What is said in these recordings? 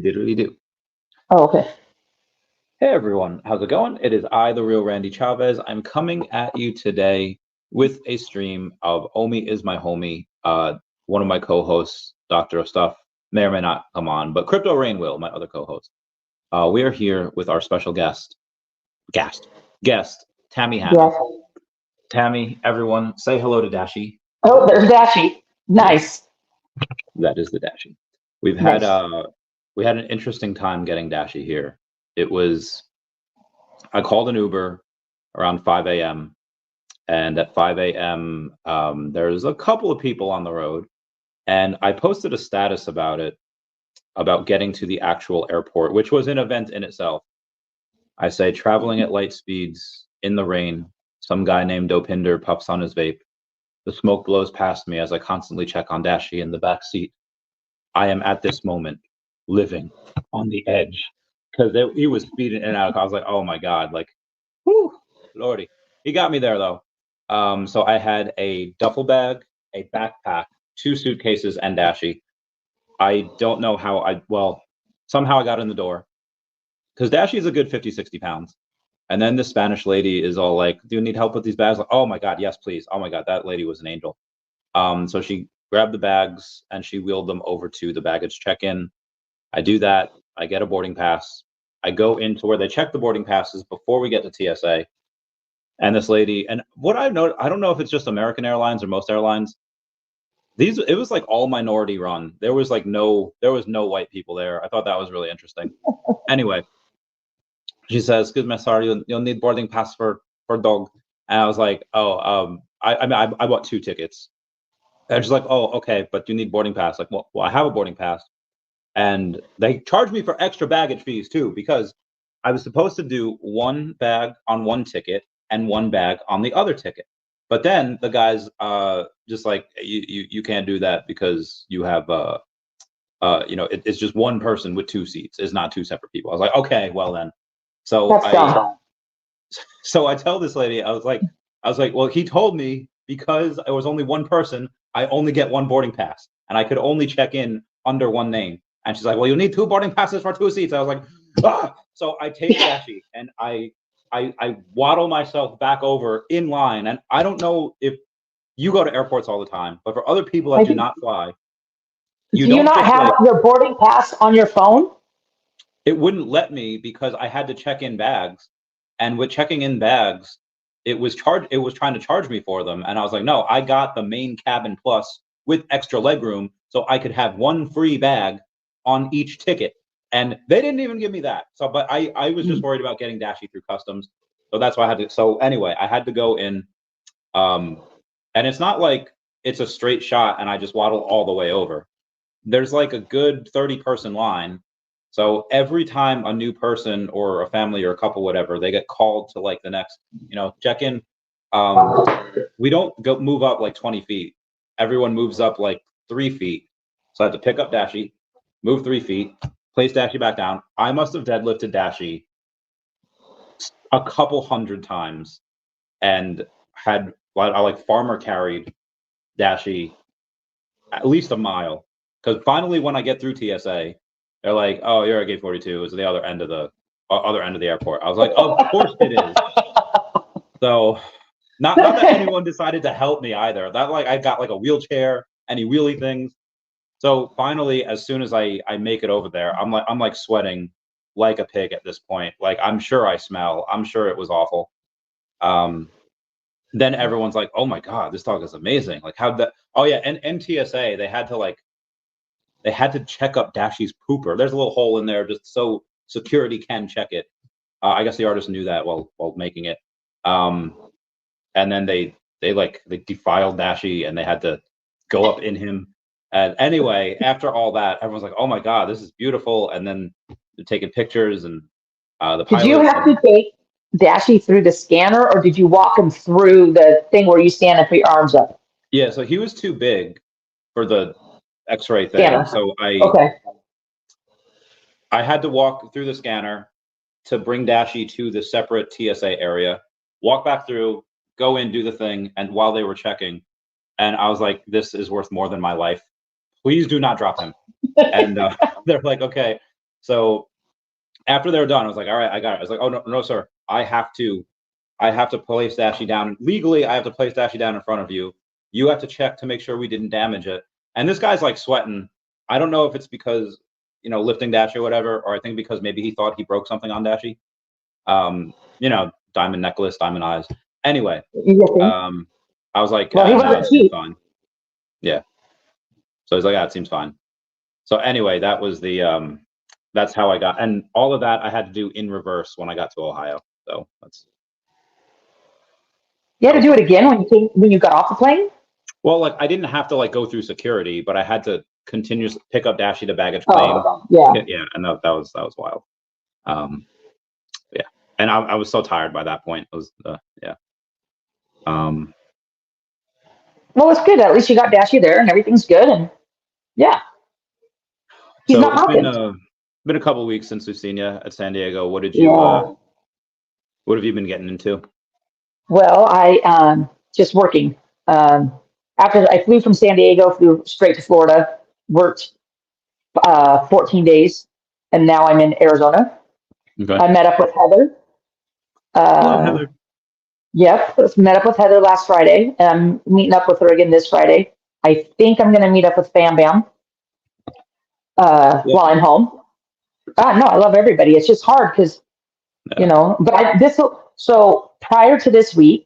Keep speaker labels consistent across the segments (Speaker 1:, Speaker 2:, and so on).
Speaker 1: Diddly do.
Speaker 2: Oh, okay.
Speaker 1: Hey everyone, how's it going? It is I, the real Randy Chavez. I'm coming at you today with a stream of OMI is my homie. One of my co-hosts, Doctor of Stuff, may or may not come on, but Crypto Rain will, my other co-host. We are here with our special guest, Tammy Hanna.
Speaker 2: Yes.
Speaker 1: Tammy, everyone, say hello to Dashy.
Speaker 2: Oh, there's Dashy. Nice.
Speaker 1: That is the Dashy. We've had
Speaker 2: Nice.
Speaker 1: we had an interesting time getting Dashy here. It was I called an Uber around 5 a.m. and at 5 a.m. There's a couple of people on the road, and I posted a status about it, about getting to the actual airport, which was an event in itself. I say traveling at light speeds in the rain. Some guy named Dopinder puffs on his vape. The smoke blows past me as I constantly check on Dashy in the back seat. I am at this moment living on the edge because he was speeding in and out. I was like, oh my god, like, whoo, lordy. He got me there though. So I had a duffel bag, a backpack, 2 suitcases, and Dashy. I don't know how somehow I got in the door because Dashy is a good 50, 60 pounds. And then the Spanish lady is all like, do you need help with these bags? Like, oh my God, yes, please. Oh my God, that lady was an angel. So she grabbed the bags and she wheeled them over to the baggage check-in. I do that. I get a boarding pass. I go into where they check the boarding passes before we get to TSA. And this lady, and what I know, I don't know if it's just American Airlines or most airlines. It was like all minority run. There was no white people there. I thought that was really interesting. Anyway, she says, "Excuse me, sorry, you'll need boarding pass for dog." And I was like, "Oh, I bought 2 tickets." And she's like, "Oh, okay, but you need boarding pass." Like, well, I have a boarding pass, and they charged me for extra baggage fees too because I was supposed to do one bag on one ticket and one bag on the other ticket. But then the guys just like you can't do that because you have it's just one person with 2 seats. It's not 2 separate people. I was like, okay, well then. So
Speaker 2: That's dumb.
Speaker 1: so I tell this lady, I was like, well, he told me because it was only one person, I only get one boarding pass and I could only check in under one name. And she's like, well, you need 2 boarding passes for 2 seats. I was like, ah! So I take Dashy and I waddle myself back over in line. And I don't know if you go to airports all the time, but for other people that do not fly,
Speaker 2: do you not have your boarding pass on your phone?
Speaker 1: It wouldn't let me because I had to check in bags. And with checking in bags, it was trying to charge me for them. And I was like, no, I got the main cabin plus with extra legroom so I could have one free bag on each ticket. And they didn't even give me that. So, but I was just worried about getting Dashy through customs. So that's why I had to. So anyway, I had to go in. And it's not like it's a straight shot and I just waddle all the way over. There's like a good 30-person line. So every time a new person or a family or a couple, whatever, they get called to like the next, check in. We don't move up like 20 feet. Everyone moves up like 3 feet. So I had to pick up Dashy, move 3 feet, place Dashy back down. I must have deadlifted Dashy a couple hundred times and I like farmer carried Dashy at least a mile. Because finally, when I get through TSA, they're like, "Oh, you're at gate 42. It's the other end of the airport." I was like, "Of course it is." So, not that anyone decided to help me either. That I got like a wheelchair, any wheelie things. So finally, as soon as I make it over there, I'm like sweating like a pig at this point. Like I'm sure I smell. I'm sure it was awful. Then everyone's like, "Oh my god, this dog is amazing!" Like how that? Oh yeah, and MTSA they had to check up Dashy's pooper. There's a little hole in there just so security can check it. I guess the artist knew that while making it. And then they defiled Dashy and they had to go up in him. And anyway, after all that, everyone's like, "Oh my god, this is beautiful!" And then they're taking pictures and the
Speaker 2: Did you
Speaker 1: pilots.
Speaker 2: have to take Dashy through the scanner, or did you walk him through the thing where you stand and put your arms up?
Speaker 1: Yeah, so he was too big for the X-ray thing.
Speaker 2: Scanner.
Speaker 1: So
Speaker 2: Okay.
Speaker 1: I had to walk through the scanner to bring Dashy to the separate TSA area, walk back through, go in, do the thing, and while they were checking, and I was like, "This is worth more than my life. Please do not drop him." And they're like, "Okay." So after they were done, I was like, all right, I got it. I was like, oh no, sir, I have to place Dashy down legally. I have to place Dashy down in front of you. You have to check to make sure we didn't damage it. And this guy's like sweating. I don't know if it's because, lifting Dashy or whatever, or I think because maybe he thought he broke something on Dashy. Diamond necklace, diamond eyes. Anyway, I was like,
Speaker 2: well, he
Speaker 1: no,
Speaker 2: wasn't
Speaker 1: it seems
Speaker 2: cheap.
Speaker 1: fine. Yeah. So he's like, it seems fine. So anyway, that was the that's how I got, and all of that I had to do in reverse when I got to Ohio. So that's.
Speaker 2: You had to do it again when you got off the plane?
Speaker 1: Well, like I didn't have to like go through security, but I had to continuously pick up Dashy to baggage claim. Yeah, and that was wild. Yeah, and I was so tired by that point. It was yeah.
Speaker 2: Well, it's good. At least you got Dashy there, and everything's good. And yeah, he's
Speaker 1: so
Speaker 2: not
Speaker 1: it's been a couple weeks since we've seen you at San Diego. What did you? What have you been getting into?
Speaker 2: Well, I just working. After I flew from San Diego, flew straight to Florida, worked 14 days, and now I'm in Arizona.
Speaker 1: Okay.
Speaker 2: I met up with Heather.
Speaker 1: Hello, Heather.
Speaker 2: Yep, met up with Heather last Friday, and I'm meeting up with her again this Friday. I think I'm going to meet up with Bam Bam while I'm home. No, I love everybody. It's just hard because, but so prior to this week,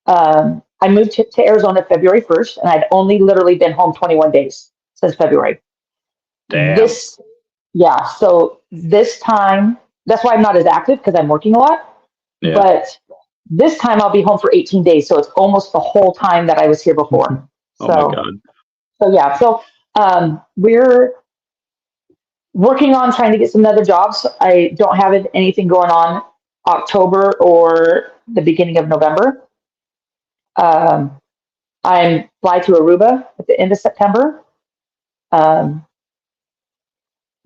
Speaker 2: I moved to Arizona February 1st, and I'd only literally been home 21 days since February.
Speaker 1: Damn.
Speaker 2: So this time, that's why I'm not as active because I'm working a lot. Yeah. But this time I'll be home for 18 days, so it's almost the whole time that I was here before.
Speaker 1: Oh my God.
Speaker 2: So yeah, we're working on trying to get some other jobs. I don't have anything going on October or the beginning of November. I'm fly to Aruba at the end of September. The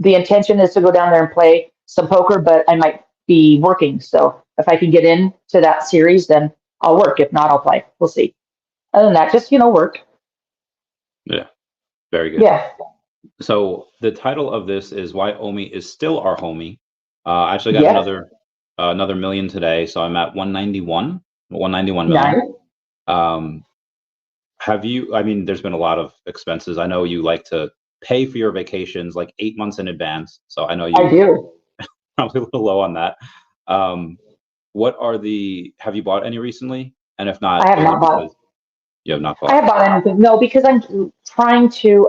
Speaker 2: intention is to go down there and play some poker, but I might be working. So if I can get into that series, then I'll work. If not, I'll play. We'll see. Other than that, just, work.
Speaker 1: Yeah. Very good.
Speaker 2: Yeah.
Speaker 1: So the title of this is Why OMI is Still Our Homie. I actually got another million today. So I'm at 191 million.
Speaker 2: Nice.
Speaker 1: There's been a lot of expenses. I know you like to pay for your vacations like 8 months in advance. So I know
Speaker 2: I do.
Speaker 1: Probably a little low on that. Have you bought any recently? And if not,
Speaker 2: I have not bought.
Speaker 1: You have not bought.
Speaker 2: I have bought anything. No, because I'm trying to,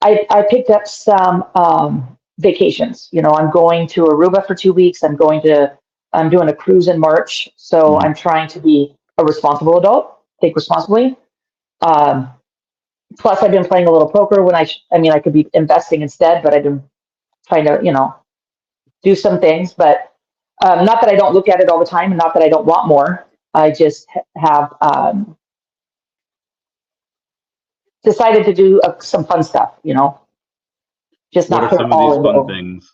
Speaker 2: I picked up some vacations. I'm going to Aruba for 2 weeks. I'm doing a cruise in March. So I'm trying to be a responsible adult, take responsibly. Plus I've been playing a little poker when I could be investing instead, but I've been trying to, do some things, but not that I don't look at it all the time and not that I don't want more. I just have decided to do some fun stuff, just not put all in.
Speaker 1: What are some of these fun things?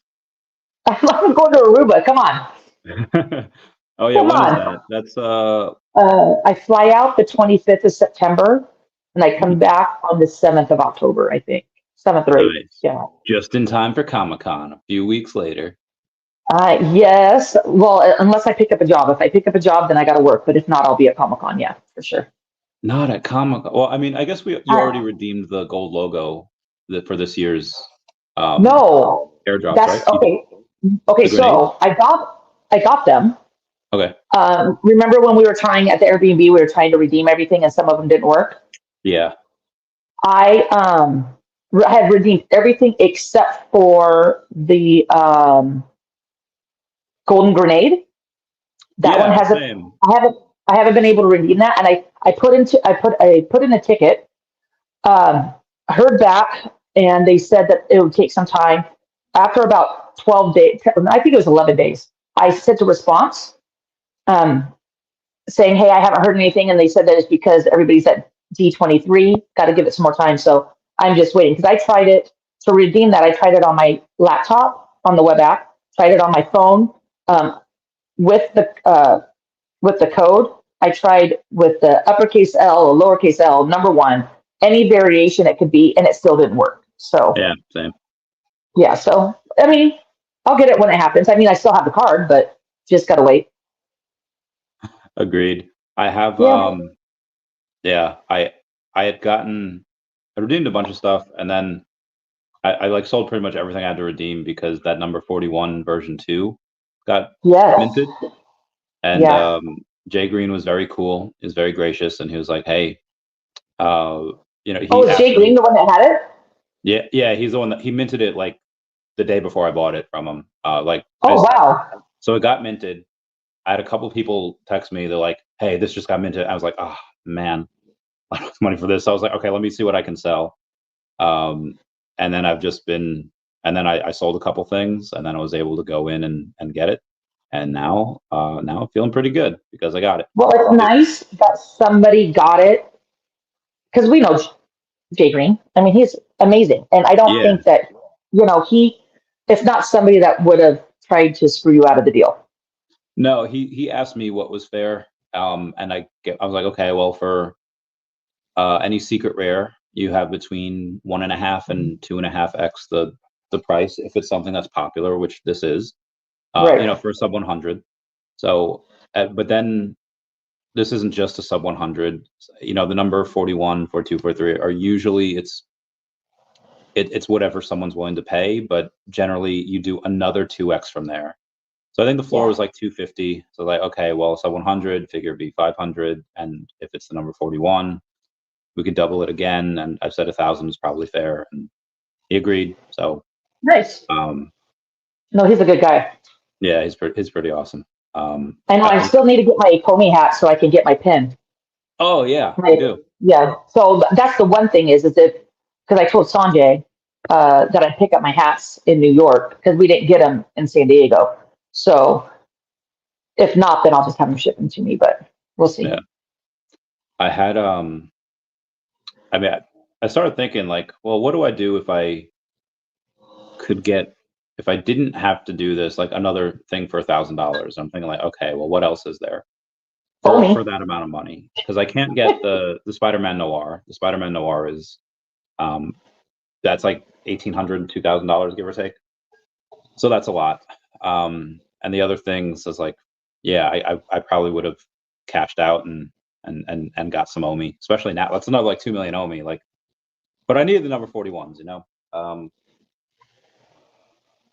Speaker 2: I'm going to Aruba. Come on.
Speaker 1: Oh yeah, when is that? That's
Speaker 2: I fly out the 25th of September and I come back on the 7th of October, I think. 7th or 8th.
Speaker 1: Nice.
Speaker 2: Yeah.
Speaker 1: Just in time for Comic-Con a few weeks later.
Speaker 2: Yes. Well, unless I pick up a job. If I pick up a job, then I got to work. But if not, I'll be at Comic-Con. Yeah, for sure.
Speaker 1: Not at Comic-Con. Well, I guess you already redeemed the gold logo for this year's
Speaker 2: no
Speaker 1: airdrop,
Speaker 2: right?
Speaker 1: Okay.
Speaker 2: Okay. So I got them.
Speaker 1: Okay.
Speaker 2: Remember when we were trying at the Airbnb, we were trying to redeem everything and some of them didn't work?
Speaker 1: Yeah.
Speaker 2: I had redeemed everything except for the golden grenade. That one hasn't. Same. I haven't been able to redeem that, and I put in a ticket. Heard back, and they said that it would take some time. After about 12 days, I think it was 11 days, I sent a response saying, "Hey, I haven't heard anything," and they said that it's because everybody's at D23. Got to give it some more time, so I'm just waiting because I tried it to redeem that. I tried it on my laptop on the web app. Tried it on my phone. With the code, I tried with the uppercase L or lowercase L, number one, any variation it could be, and it still didn't work. So
Speaker 1: yeah, same.
Speaker 2: Yeah, so I mean, I'll get it when it happens. I mean, I still have the card, but just gotta wait.
Speaker 1: Agreed. I have
Speaker 2: Yeah.
Speaker 1: yeah, I had gotten I redeemed a bunch of stuff, and then I like sold pretty much everything I had to redeem because that number 41 version 2 got
Speaker 2: Yes.
Speaker 1: minted. And
Speaker 2: Yeah.
Speaker 1: Jay Green was very cool, is very gracious, and he was like, "Hey,
Speaker 2: Oh,
Speaker 1: he
Speaker 2: is
Speaker 1: asked
Speaker 2: Jay Green
Speaker 1: me,
Speaker 2: the one that had it?
Speaker 1: yeah, he's the one that he minted it like the day before I bought it from him.
Speaker 2: Oh, wow.
Speaker 1: So it got minted. I had a couple people text me. They're like, "Hey, this just got minted." I was like, "Oh man, I don't have money for this." So I was like, "Okay, let me see what I can sell." Um, and then and then I sold a couple things, and then I was able to go in and get it. And now I'm feeling pretty good because I got it.
Speaker 2: Well, it's nice that somebody got it because we know Jay Green. I mean, he's amazing. And I don't
Speaker 1: Yeah.
Speaker 2: think that, it's not somebody that would have tried to screw you out of the deal.
Speaker 1: No, he asked me what was fair. And I was like, okay, well, for any secret rare, you have between 1.5 and 2.5x the price if it's something that's popular, which this is.
Speaker 2: Right.
Speaker 1: For a sub 100. So, but then this isn't just a sub 100. The number 41, 42, 43 are usually it's whatever someone's willing to pay, but generally you do another 2x from there. So I think the floor
Speaker 2: Yeah.
Speaker 1: was like 250. So like, okay, well, sub 100 figure would be 500, and if it's the number 41, we could double it again. And I've said 1,000 is probably fair, and he agreed. So
Speaker 2: Nice.
Speaker 1: um,
Speaker 2: No, he's a good guy.
Speaker 1: yeah, he's pretty awesome.
Speaker 2: I know I still need to get my Ecomi hat so I can get my pin.
Speaker 1: Oh yeah, you
Speaker 2: My,
Speaker 1: do.
Speaker 2: yeah. So that's the one thing is if, because I told Sanjay that I'd pick up my hats in New York because we didn't get them in San Diego. So if not, then I'll just have them ship them to me, but we'll see.
Speaker 1: Yeah, I had I mean, I started thinking like, well, what do I do if I could get if I didn't have to do this, like another thing for $1,000? I'm thinking like, okay, well, what else is there
Speaker 2: Omi.
Speaker 1: for that amount of money? Because I can't get the Spider-Man Noir. The Spider-Man Noir is that's like $1,800, $2,000, give or take. So that's a lot. And the other things is like, yeah, I probably would have cashed out and got some OMI, especially now. That's another like 2 million OMI. Like, but I needed the number 41s,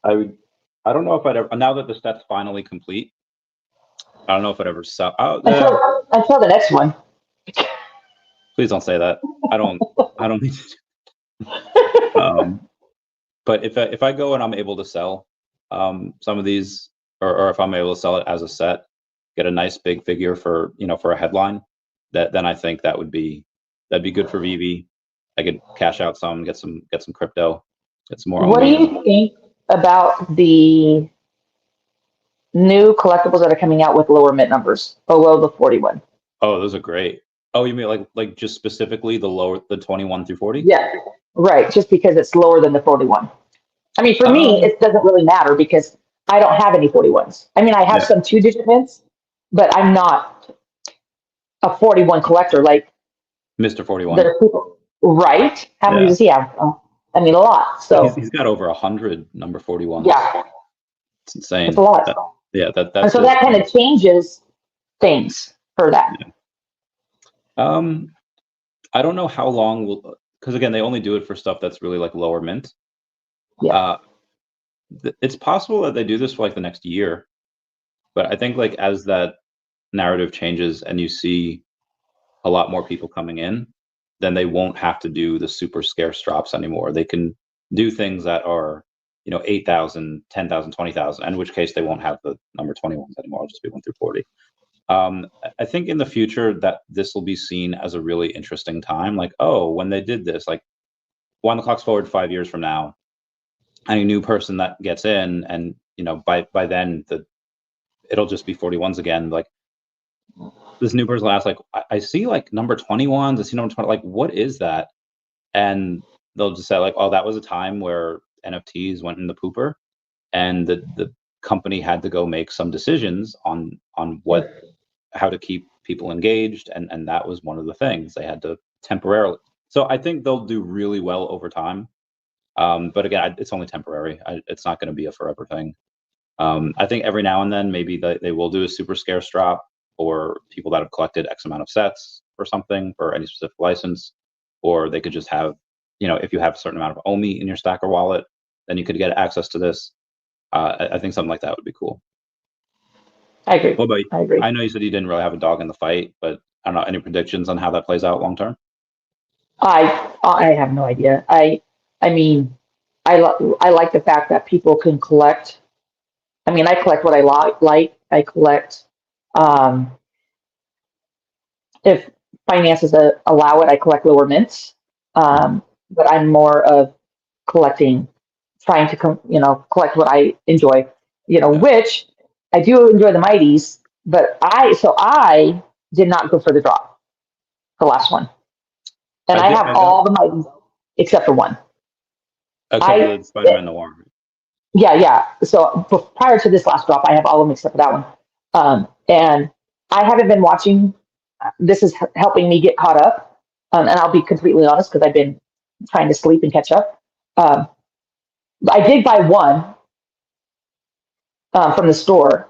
Speaker 1: I would. I don't know if I'd ever. Now that the set's finally complete, I don't know if I'd ever sell. Oh,
Speaker 2: Until the next one.
Speaker 1: please don't say that. I don't. I don't need to. But if I go and I'm able to sell some of these, or if I'm able to sell it as a set, get a nice big figure for for a headline, then I think that'd be good for VeVe. I could cash out some, get some crypto, get some more
Speaker 2: What do
Speaker 1: OMI.
Speaker 2: you think about the new collectibles that are coming out with lower mint numbers below the 41?
Speaker 1: Oh, those are great. Oh, you mean like just specifically the 21 through 40?
Speaker 2: Yeah, right. Just because it's lower than the 41. I mean, for me,
Speaker 1: Um,
Speaker 2: it doesn't really matter because I don't have any 41s. I mean, I have
Speaker 1: yeah,
Speaker 2: some 2-digit mints, but I'm not a 41 collector like
Speaker 1: Mr. 41.
Speaker 2: the people. Right? How many
Speaker 1: Yeah,
Speaker 2: does he have? I mean, a lot. So,
Speaker 1: he's got over 100 number 41s.
Speaker 2: yeah,
Speaker 1: It's
Speaker 2: it's a
Speaker 1: insane.
Speaker 2: lot.
Speaker 1: Yeah,
Speaker 2: And
Speaker 1: that's
Speaker 2: so
Speaker 1: just
Speaker 2: that kind of changes things for that.
Speaker 1: yeah. Um, I don't know how long will, because again, they only do it for stuff that's really like lower mint.
Speaker 2: Yeah.
Speaker 1: Uh, it's possible that they do this for like the next year, but I think like as that narrative changes and you see a lot more people coming in, then they won't have to do the super scarce drops anymore. They can do things that are 8,000, 10,000, 20,000. In which case they won't have the number 21s anymore. It'll just be 1 through 40. I think in the future that this will be seen as a really interesting time. Like, oh, when they did this, like wind the clocks forward 5 years from now, any new person that gets in, and by then it'll just be 41s again. Like this new person will ask, like, I see like number 21s, I see number 20, like what is that? And they'll just say like, oh, that was a time where NFTs went in the pooper, and the company had to go make some decisions on how to keep people engaged, and that was one of the things they had to temporarily. So I think they'll do really well over time. But again, it's only temporary. It's not going to be a forever thing. I think every now and then maybe they will do a super scarce drop for people that have collected X amount of sets or something for any specific license, or they could just have, if you have a certain amount of OMI in your stacker wallet, then you could get access to this. I think something like that would be cool.
Speaker 2: I agree.
Speaker 1: What about you?
Speaker 2: I agree.
Speaker 1: I know you said you didn't really have a dog in the fight, but I don't know, any predictions on how that plays out long term?
Speaker 2: I have no idea. I mean, I like the fact that people can collect. I mean, I collect what I like. I collect, um, if finances allow it, I collect lower mints. But I'm more of collecting, trying to collect what I enjoy. Which I do enjoy the Mighties, but I did not go for the drop, the last one, and I have all the Mighties except for one.
Speaker 1: Except for the Spider-Man Noir.
Speaker 2: Yeah. So prior to this last drop, I have all of them except for that one. And I haven't been watching. This is helping me get caught up. And I'll be completely honest because I've been trying to sleep and catch up. I did buy one from the store.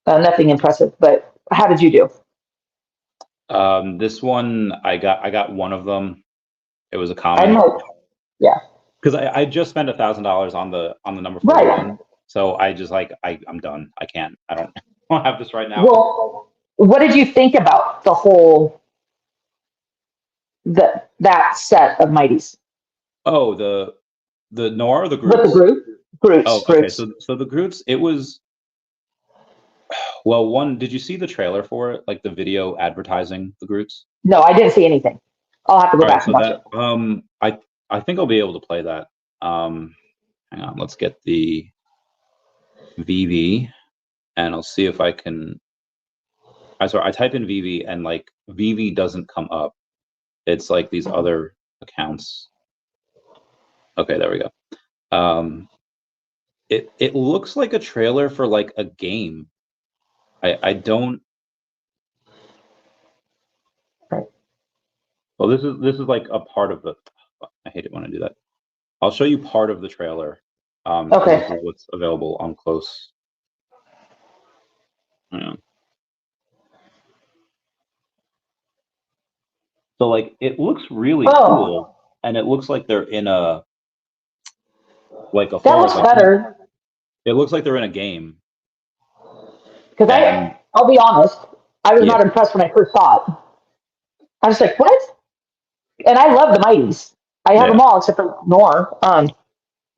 Speaker 2: Nothing impressive, but how did you do?
Speaker 1: This one, I got one of them. It was a common.
Speaker 2: Yeah.
Speaker 1: Because I just spent $1,000 on the number 41, right. So I just I'm done. I can't. I don't have this right now.
Speaker 2: Well, what did you think about the whole that set of Mighties?
Speaker 1: Oh, the Noir or the Groots?
Speaker 2: With the Groots.
Speaker 1: Oh, okay. So the Groots, it was. Well, one. Did you see the trailer for it? Like the video advertising the Groots?
Speaker 2: No, I didn't see anything. I'll have to go back and watch
Speaker 1: it. I think I'll be able to play that. Hang on, let's get the VeVe, and I'll see if I can. I type in VeVe, and like VeVe doesn't come up. It's like these other accounts. Okay, there we go. It looks like a trailer for like a game. I don't.
Speaker 2: Right.
Speaker 1: Well, this is like a part of the. I hate it when I do that. I'll show you part of the trailer.
Speaker 2: Okay.
Speaker 1: This is what's available on close. Yeah. So like it looks really cool, and it looks like they're in a
Speaker 2: that looks better.
Speaker 1: It looks like they're in a game.
Speaker 2: Because I'll be honest, I was not impressed when I first saw it. I was like, what? And I love the Mighties. I have them all except for Noir.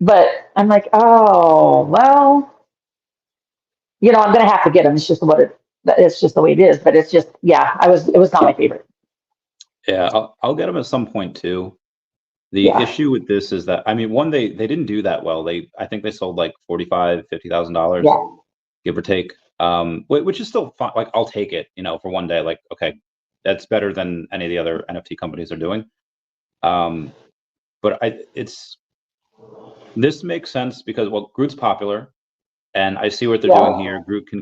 Speaker 2: But I'm like, oh well, I'm gonna have to get them. It's just it's just the way it is. But it's just, it was not my favorite.
Speaker 1: Yeah, I'll get them at some point too. The issue with this is that, I mean, one, they didn't do that well. I think they sold like $45,000-$50,000, give or take. Which is still fine. Like, I'll take it, for one day. Like, okay, that's better than any of the other NFT companies are doing. But this makes sense because, well, Groot's popular, and I see what they're doing here. Groot can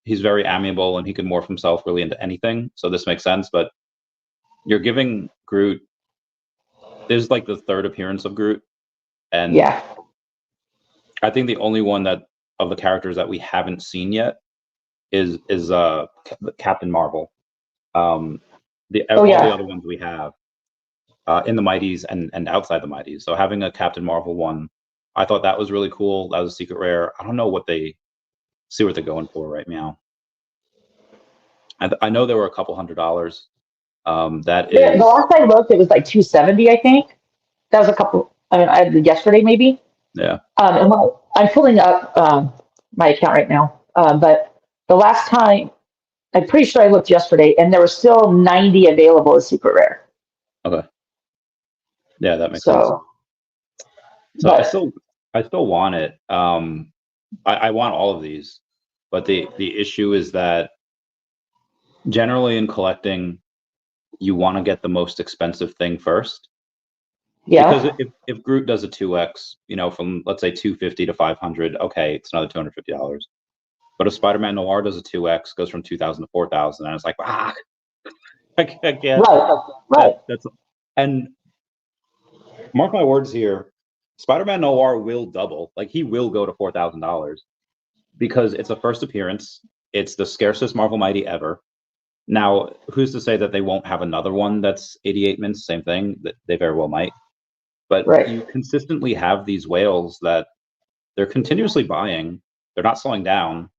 Speaker 1: he's very amiable, and he can morph himself really into anything. So this makes sense. But you're giving Groot. This is like the third appearance of Groot, and I think the only one of the characters that we haven't seen yet is Captain Marvel. All the other ones we have in the Mighties and outside the Mighties. So having a Captain Marvel one, I thought that was really cool. That was a secret rare. I don't know what they're going for right now. I know there were a couple $100. The
Speaker 2: last I looked, it was like $270, I think. That was a couple. I mean, yesterday maybe.
Speaker 1: Yeah.
Speaker 2: And I'm pulling up my account right now. But the last time, I'm pretty sure I looked yesterday, and there were still 90 available as super rare.
Speaker 1: Okay. Yeah, that makes sense. So I still want it. I want all of these, but the issue is that generally in collecting, you want to get the most expensive thing first. Yeah. Because if Groot does a 2x, from let's say 250 to 500, okay, it's another $250. But if Spider-Man Noir does a 2x, goes from 2,000 to 4,000, and it's like, I can't.
Speaker 2: Right.
Speaker 1: And Mark my words here. Spider-Man Noir will double. Like he will go to $4,000 because it's a first appearance. It's the scarcest Marvel Mighty ever. Now, who's to say that they won't have another one that's 88 mints? Same thing. That they very well might. But
Speaker 2: Right.
Speaker 1: you consistently have these whales that they're continuously buying. They're not slowing down,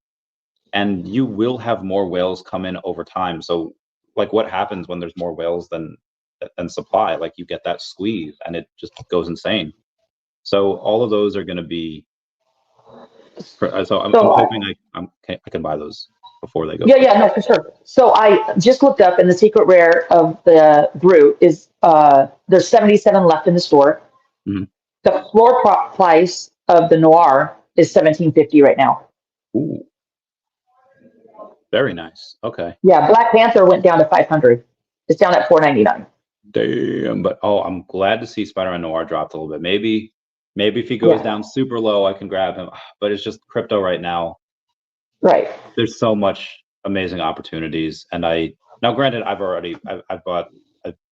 Speaker 1: and you will have more whales come in over time. So, like, what happens when there's more whales than supply? Like, you get that squeeze, and it just goes insane. So, all of those are going to be. So, I'm hoping I can buy those before they go.
Speaker 2: Yeah, no, for sure. So I just looked up, and the secret rare of the Groot is there's 77 left in the store.
Speaker 1: Mhm.
Speaker 2: The floor price of the Noir is $17.50 right now.
Speaker 1: Ooh, very nice. Okay.
Speaker 2: Yeah, Black Panther went down to 500. It's down at 499.
Speaker 1: Damn, but I'm glad to see Spider-Man Noir dropped a little bit. Maybe if he goes down super low, I can grab him. But it's just crypto right now.
Speaker 2: Right.
Speaker 1: There's so much amazing opportunities, and now granted, I've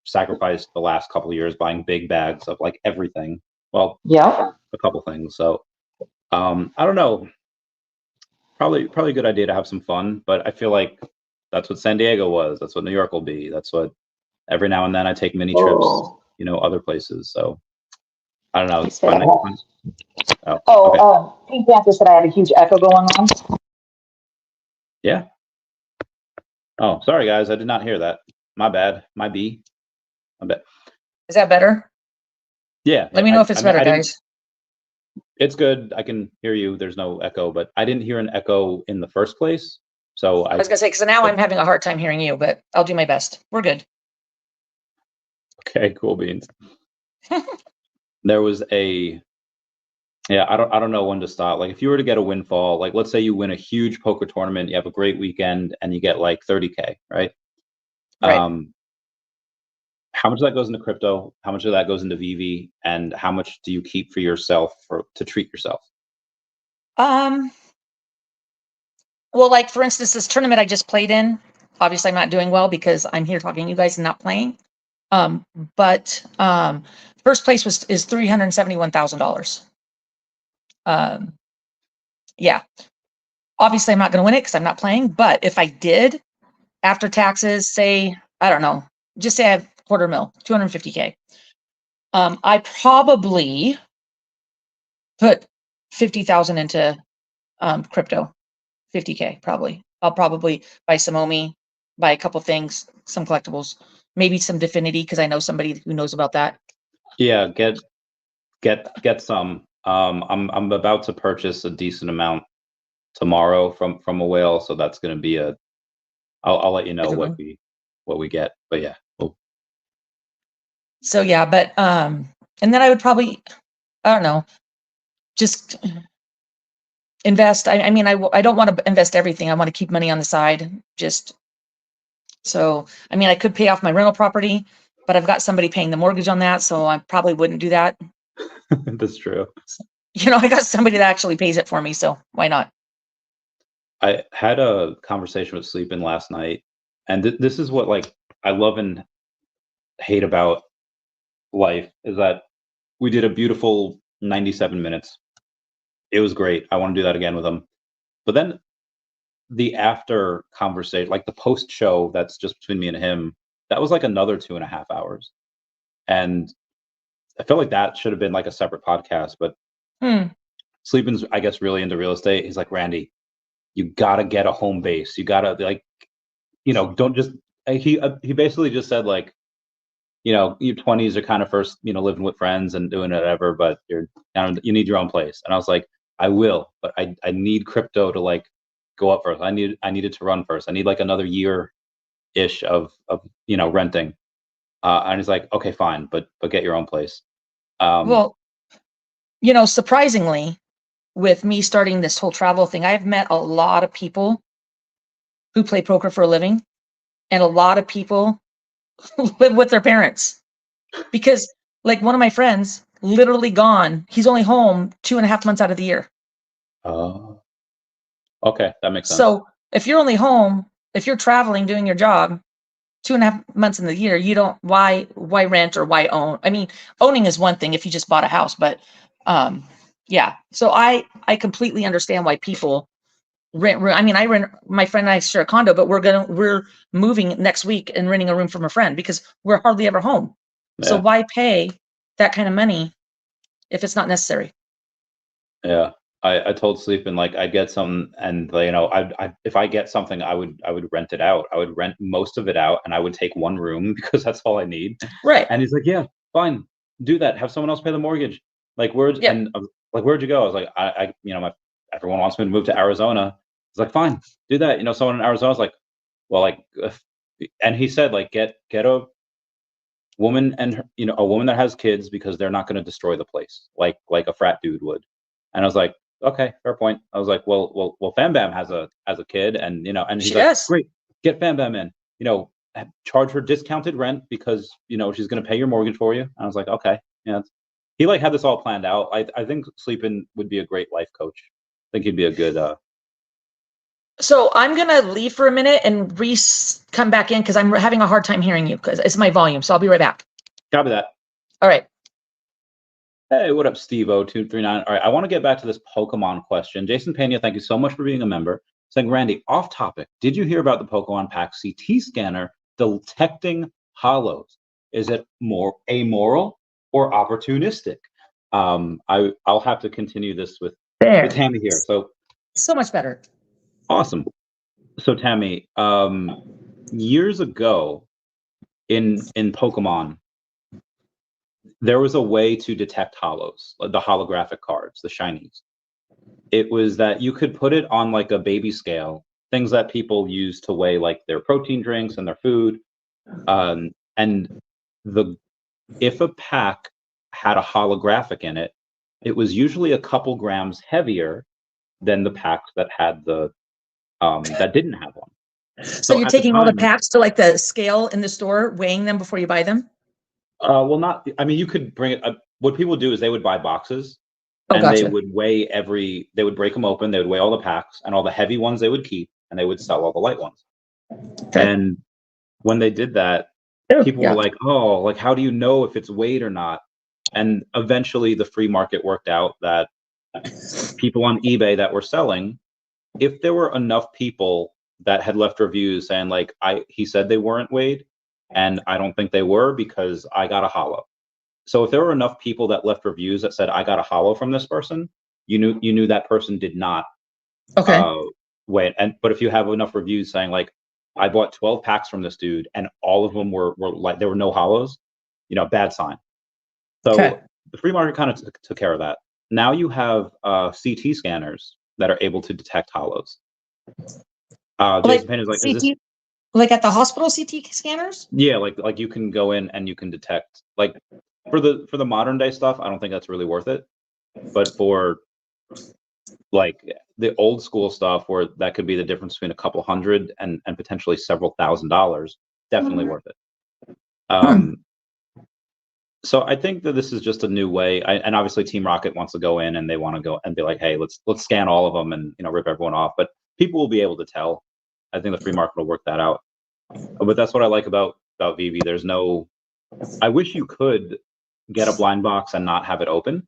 Speaker 1: sacrificed the last couple of years buying big bags of like everything. Well,
Speaker 2: Yeah.
Speaker 1: a couple things. So, I don't know. Probably a good idea to have some fun, but I feel like that's what San Diego was. That's what New York will be. That's what every now and then I take mini trips, other places. So I don't know. It's fun. Okay.
Speaker 2: Pink Panther said I had a huge echo going on.
Speaker 1: Yeah. Oh, sorry guys, I did not hear that. My bad. My B. My bad.
Speaker 3: Is that better?
Speaker 1: Yeah.
Speaker 3: Let me know if it's better, guys.
Speaker 1: It's good. I can hear you. There's no echo, but I didn't hear an echo in the first place. So
Speaker 3: I was gonna say, because now I'm having a hard time hearing you, but I'll do my best. We're good.
Speaker 1: Okay, cool beans. There was I don't know when to stop. Like if you were to get a windfall, like let's say you win a huge poker tournament, you have a great weekend and you get like 30K, right?
Speaker 3: Right.
Speaker 1: How much of that goes into crypto? How much of that goes into VeVe? And how much do you keep for yourself to treat yourself?
Speaker 3: Well, like for instance, this tournament I just played in, obviously I'm not doing well because I'm here talking to you guys and not playing. But first place is $371,000. Yeah. Obviously I'm not gonna win it because I'm not playing, but if I did, after taxes, say, I don't know, just say I have $250,000, 250K. I probably put 50,000 into crypto, 50K probably. I'll probably buy some OMI, buy a couple things, some collectibles, maybe some Definity because I know somebody who knows about that.
Speaker 1: Yeah, get some. I'm about to purchase a decent amount tomorrow from a whale, so that's going to be I'll let you know what we get. But yeah. Cool.
Speaker 3: So yeah, but and then I would probably, I don't know, just invest. I mean, I don't want to invest everything. I want to keep money on the side. So I mean, I could pay off my rental property, but I've got somebody paying the mortgage on that, so I probably wouldn't do that.
Speaker 1: That's true.
Speaker 3: I got somebody that actually pays it for me, so why not?
Speaker 1: I had a conversation with Sleepin last night, and this is what like I love and hate about life is that we did a beautiful 97 minutes. It was great. I want to do that again with him. But then the after conversation, like the post show that's just between me and him, that was like another 2.5 hours. And I feel like that should have been like a separate podcast, but Sleepin's, I guess, really into real estate. He's like, Randy, you gotta get a home base. You gotta like, don't just, he basically just said like, your 20s are kind of first, living with friends and doing whatever, but you need your own place. And I was like, I will, but I need crypto to like go up first. I needed to run first. I need like another year-ish of renting. And he's like, okay, fine, but get your own place.
Speaker 3: Well, surprisingly, with me starting this whole travel thing, I've met a lot of people who play poker for a living and a lot of people who live with their parents. Because like one of my friends, literally gone. He's only home 2.5 months out of the year.
Speaker 1: Okay, that makes sense.
Speaker 3: So if you're only home, if you're traveling, doing your job, 2.5 months in the year, you don't, why rent or why own? I mean, owning is one thing if you just bought a house, but yeah. So I completely understand why people rent. I mean, I rent, my friend and I share a condo, but we're moving next week and renting a room from a friend because we're hardly ever home. So why pay that kind of money if it's not necessary?
Speaker 1: Yeah. I told Sleepin, like, I get some, and you know, if I get something, I would rent it out. I would rent most of it out, and I would take one room because that's all I need.
Speaker 3: Right.
Speaker 1: And he's like, yeah, fine, do that. Have someone else pay the mortgage. Like, where'd and like, where'd you go? I was like, I you know, everyone wants me to move to Arizona. He's like, fine, do that. You know, someone in Arizona was like, well, like, and he said, like, get a woman and her, you know, a woman that has kids because they're not going to destroy the place like a frat dude would. And I was like, okay, fair point. I was like, well, Fam Bam has a kid, and you know, and he's like, great, get Fam Bam in, you know, charge her discounted rent because you know she's gonna pay your mortgage for you. And I was like, okay, yeah. He like had this all planned out. I think Sleepin would be a great life coach. I think he'd be a good.
Speaker 3: So I'm gonna leave for a minute and come back in because I'm having a hard time hearing you because it's my volume. So I'll be right back.
Speaker 1: Copy that.
Speaker 3: All right.
Speaker 1: Hey, what up, Steve-O239? All right, I want to get back to this Pokemon question. Jason Pena, thank you so much for being a member. Saying, Randy, off topic, did you hear about the Pokemon Pack CT scanner detecting hollows? Is it more amoral or opportunistic? I'll have to continue this with Tammy here.
Speaker 3: So much better.
Speaker 1: Awesome. So Tammy, years ago in Pokemon, there was a way to detect hollows, the holographic cards, the shinies. It was that you could put it on like a baby scale, things that people use to weigh like their protein drinks and their food. And if a pack had a holographic in it, it was usually a couple grams heavier than the packs that had the that didn't have one.
Speaker 3: So you're taking all the packs to like the scale in the store, weighing them before you buy them?
Speaker 1: Well, not. I mean, you could bring it. What people do is they would buy boxes, and they would weigh they would break them open. They would weigh all the packs, and all the heavy ones they would keep, and they would sell all the light ones. Okay. And when they did that, people were like, "Oh, like how do you know if it's weighed or not?" And eventually, the free market worked out that people on eBay that were selling, if there were enough people that had left reviews saying like, he said they weren't weighed. And I don't think they were because I got a hollow. So if there were enough people that left reviews that said I got a hollow from this person, you knew that person did not wait. But if you have enough reviews saying like I bought 12 packs from this dude and all of them were like there were no hollows, you know, bad sign. So the free market kind of took care of that. Now you have CT scanners that are able to detect hollows. Jason Payne is like, is this
Speaker 3: like at the hospital CT scanners?
Speaker 1: Yeah, like you can go in and you can detect like for the modern day stuff, I don't think that's really worth it. But for like the old school stuff where that could be the difference between a couple hundred and potentially several $1,000s, definitely worth it. So I think that this is just a new way. And obviously Team Rocket wants to go in and they want to go and be like, hey, let's scan all of them and, you know, rip everyone off. But people will be able to tell. I think the free market will work that out. But that's what I like about VeVe. There's no. I wish you could get a blind box and not have it open,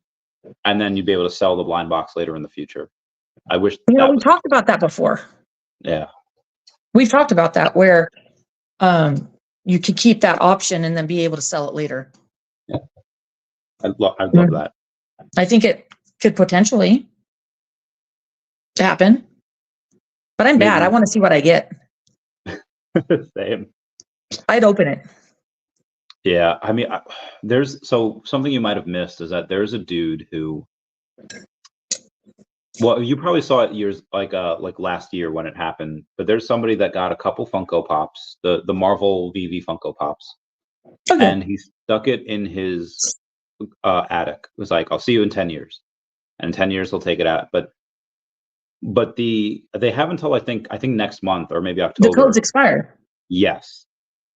Speaker 1: and then you'd be able to sell the blind box later in the future. I wish.
Speaker 3: You know, we talked about that before.
Speaker 1: Yeah,
Speaker 3: we've talked about that where you could keep that option and then be able to sell it later.
Speaker 1: Yeah, I'd love that.
Speaker 3: I think it could potentially happen, but I'm bad. I want to see what I get.
Speaker 1: Same.
Speaker 3: I'd open it.
Speaker 1: Yeah, I mean, there's something you might have missed is that there's a dude who, well, you probably saw it years like last year when it happened, but there's somebody that got a couple Funko Pops, the Marvel VeVe Funko Pops, and he stuck it in his attic. It was like, I'll see you in 10 years, and in 10 years he'll take it out. But they have until I think next month or maybe October.
Speaker 3: The codes expire.
Speaker 1: Yes.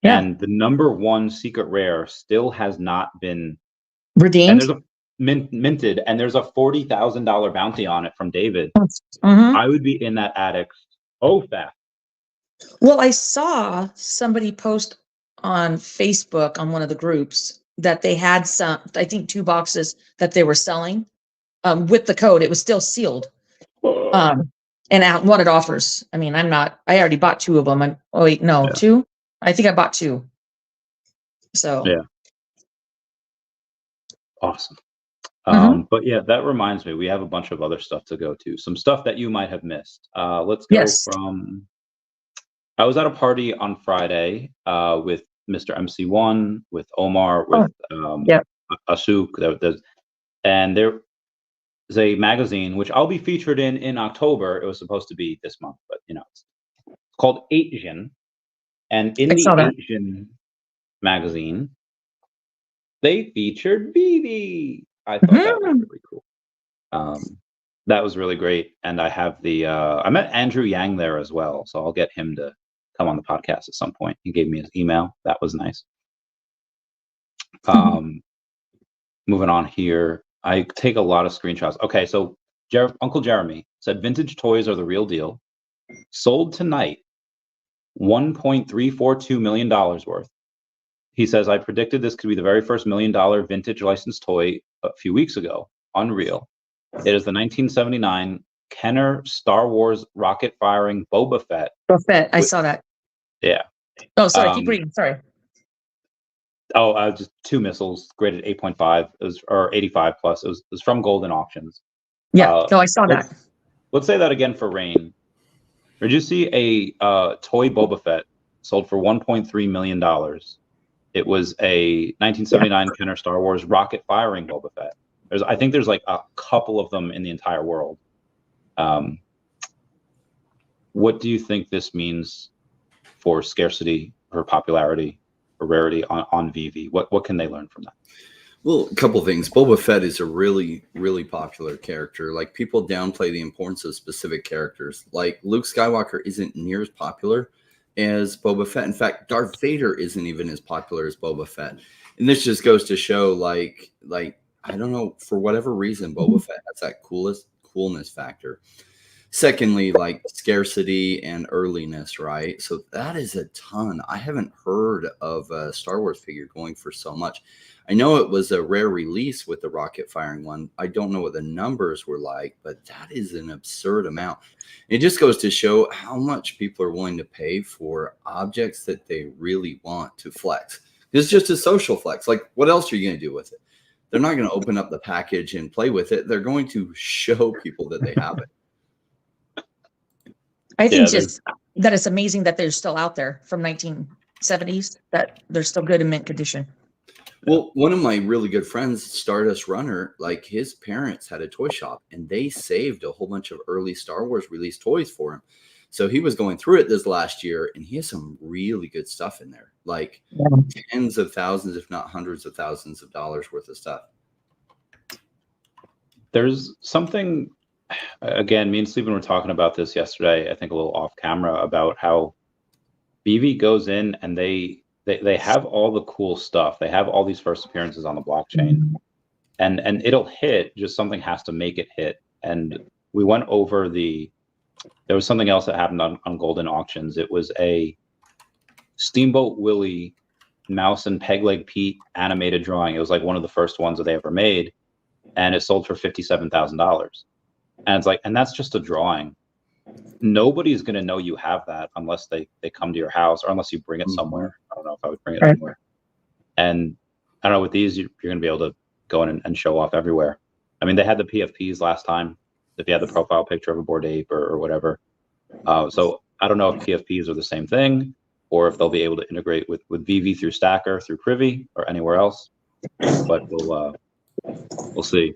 Speaker 1: Yeah. And the number one secret rare still has not been
Speaker 3: redeemed.
Speaker 1: And there's a minted, and there's a $40,000 bounty on it from David. I would be in that attic fast.
Speaker 3: Well, I saw somebody post on Facebook on one of the groups that they had some, I think 2 boxes that they were selling with the code. It was still sealed. And I wanted offers. I mean, I already bought 2 of them. Oh wait, no,
Speaker 1: Yeah.
Speaker 3: 2. I think I bought 2. So
Speaker 1: Yeah. Awesome.
Speaker 3: Mhm.
Speaker 1: But yeah, that reminds me, we have a bunch of other stuff to go to. Some stuff that you might have missed. Let's go
Speaker 3: Yes.
Speaker 1: from. I was at a party on Friday with Mr. MC1, with Omar,
Speaker 3: Oh,
Speaker 1: with
Speaker 3: yep.
Speaker 1: Asuk, and there's a magazine which I'll be featured in October. It was supposed to be this month, but it's called Asian, and in
Speaker 3: I
Speaker 1: the
Speaker 3: saw that.
Speaker 1: Asian magazine, they featured VeVe. I thought that was
Speaker 3: Mhm.
Speaker 1: really cool. That was really great, and I have I met Andrew Yang there as well, so I'll get him to come on the podcast at some point. He gave me his email. That was nice. Moving on here, I take a lot of screenshots. Okay, so Uncle Jeremy said vintage toys are the real deal. Sold tonight, $1.342 million worth. He says, I predicted this could be the very first $1 million vintage licensed toy a few weeks ago. Unreal. It is the 1979 Kenner Star Wars rocket firing Boba Fett.
Speaker 3: Fett. I saw that.
Speaker 1: Yeah.
Speaker 3: Oh, sorry. Keep reading. Sorry.
Speaker 1: Just 2 missiles, graded 8.5. It was, or 85 plus. It was from Golden Auctions.
Speaker 3: Yeah. No, I saw that.
Speaker 1: Let's say that again for Rain. Did you see a toy Boba Fett sold for $1.3 million? It was a 1979 Kenner Star Wars rocket firing Boba Fett. I think there's like a couple of them in the entire world. What do you think this means for scarcity, or popularity, or rarity on VeVe? What can they learn from that?
Speaker 4: Well, a couple things. Boba Fett is a really, really popular character. Like, people downplay the importance of specific characters. Like, Luke Skywalker isn't near as popular as Boba Fett. In fact, Darth Vader isn't even as popular as Boba Fett. And this just goes to show, like I don't know, for whatever reason, Boba Fett has that coolness factor. Secondly, like scarcity and earliness, right? So that is a ton. I haven't heard of a Star Wars figure going for so much. I know it was a rare release with the rocket firing one. I don't know what the numbers were like, but that is an absurd amount. It just goes to show how much people are willing to pay for objects that they really want to flex. It's just a social flex. Like, what else are you going to do with it? They're not going to open up the package and play with it. They're going to show people that they have it.
Speaker 3: I think just that it's amazing that they're still out there from 1970s, that they're still good in mint condition.
Speaker 4: Well, one of my really good friends, Stardust Runner, like, his parents had a toy shop and they saved a whole bunch of early Star Wars release toys for him. So he was going through it this last year and he has some really good stuff in there, like tens of thousands, if not hundreds of thousands of dollars worth of stuff.
Speaker 1: There's something, again, me and Stephen were talking about this yesterday, I think a little off camera, about how VeVe goes in and they have all the cool stuff. They have all these first appearances on the blockchain, and it'll hit. Just something has to make it hit. And we went over there was something else that happened on Golden Auctions. It was a Steamboat Willie Mouse and Peg Leg Pete animated drawing. It was like one of the first ones that they ever made, and it sold for $57,000. And it's like, and that's just a drawing. Nobody's going to know you have that unless they come to your house, or unless you bring it somewhere. I don't know if I would bring it anywhere. And I don't know, with these, you're going to be able to go in and show off everywhere. I mean, they had the PFPs last time, if you had the profile picture of a Bored Ape or whatever. So I don't know if PFPs are the same thing, or if they'll be able to integrate with VeVe through Stacker, through Privy, or anywhere else. But we'll see.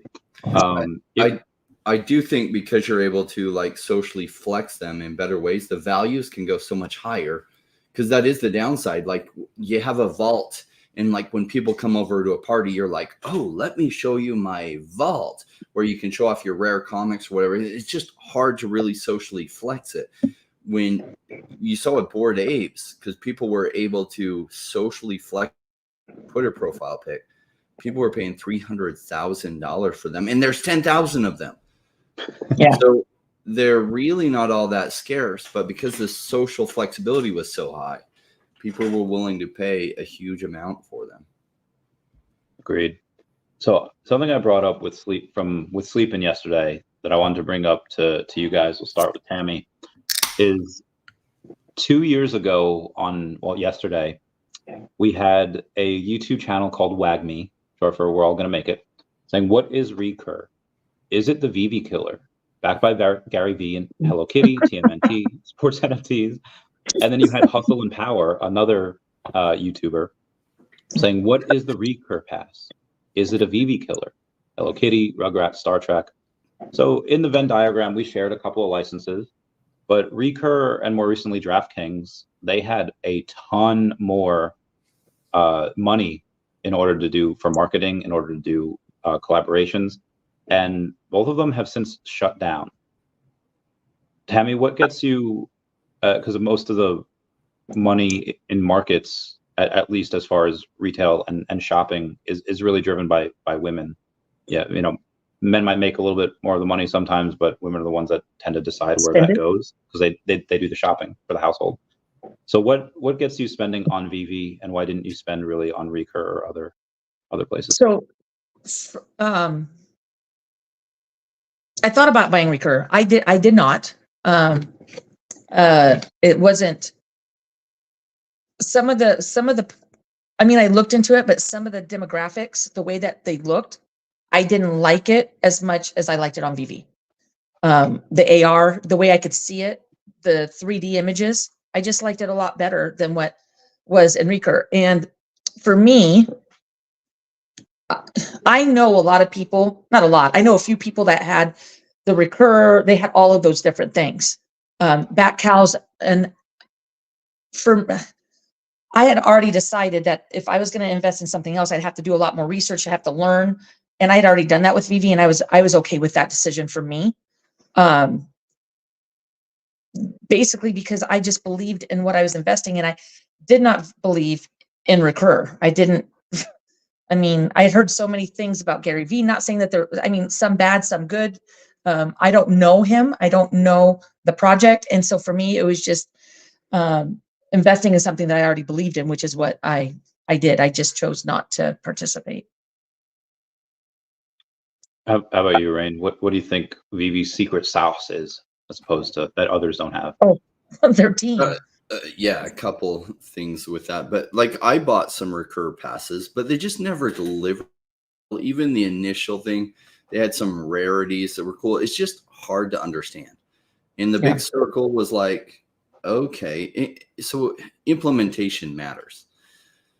Speaker 4: I do think, because you're able to like socially flex them in better ways, the values can go so much higher, because that is the downside. Like, you have a vault, and like when people come over to a party, you're like, oh, let me show you my vault, where you can show off your rare comics or whatever. It's just hard to really socially flex it. When you saw with Bored Apes, because people were able to socially flex Twitter profile pic, people were paying $300,000 for them, and there's 10,000 of them.
Speaker 3: Yeah.
Speaker 4: So they're really not all that scarce, but because the social flexibility was so high, people were willing to pay a huge amount for them.
Speaker 1: Agreed. So something I brought up with sleeping yesterday that I wanted to bring up to you guys. We'll start with Tammy. Is 2 years ago yesterday, we had a YouTube channel called WAGME, short for We're All Gonna Make It, saying, what is Recur? Is it the VeVe killer? Backed by Gary V and Hello Kitty, TMNT, Sports NFTs. And then you had Hustle and Power, another YouTuber, saying, what is the Recur Pass? Is it a VeVe killer? Hello Kitty, Rugrats, Star Trek. So in the Venn diagram, we shared a couple of licenses, but Recur and more recently DraftKings, they had a ton more money in order to do for marketing, in order to do collaborations, and both of them have since shut down. Tammy, what gets you, because most of the money in markets, at least as far as retail and shopping, is really driven by women. Yeah, men might make a little bit more of the money sometimes, but women are the ones that tend to decide where that goes because they do the shopping for the household. So what gets you spending on VeVe, and why didn't you spend really on Recur or other places?
Speaker 3: So, I thought about buying Recur. I did not. It wasn't some of the. I mean, I looked into it, but some of the demographics, the way that they looked, I didn't like it as much as I liked it on VeVe. The AR, the way I could see it, the 3D images, I just liked it a lot better than what was in Recur. And for me, I know a lot of people, not a lot, I know a few people that had the Recur, they had all of those different things. Bat cows, and I had already decided that if I was going to invest in something else, I'd have to do a lot more research, I'd have to learn. And I had already done that with VeVe, and I was okay with that decision for me. Basically because I just believed in what I was investing in. I did not believe in Recur. I didn't. I mean, I had heard so many things about Gary V, not saying that some bad, some good. I don't know him. I don't know the project. And so for me, it was just investing in something that I already believed in, which is what I did. I just chose not to participate.
Speaker 1: How about you, Rain? What do you think VeVe's secret sauce is, as opposed to that others don't have?
Speaker 3: Oh, their team.
Speaker 4: Yeah, a couple things with that. But like, I bought some Recur passes, but they just never delivered. Even the initial thing, they had some rarities that were cool. It's just hard to understand. And the big circle was like, okay, so implementation matters.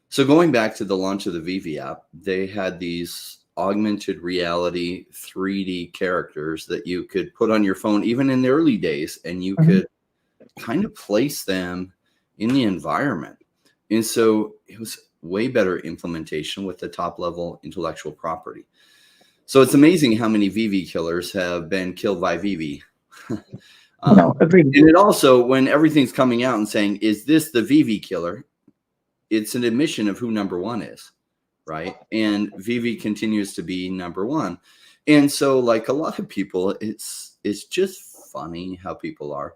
Speaker 4: So going back to the launch of the VeVe app, they had these augmented reality 3D characters that you could put on your phone, even in the early days, and you could kind of place them in the environment. And so it was way better implementation with the top level intellectual property. So it's amazing how many VeVe killers have been killed by VeVe.
Speaker 2: No, agreed.
Speaker 4: And it also, when everything's coming out and saying, is this the VeVe killer? It's an admission of who number one is, right? And VeVe continues to be number one. And so, like a lot of people, it's just funny how people are.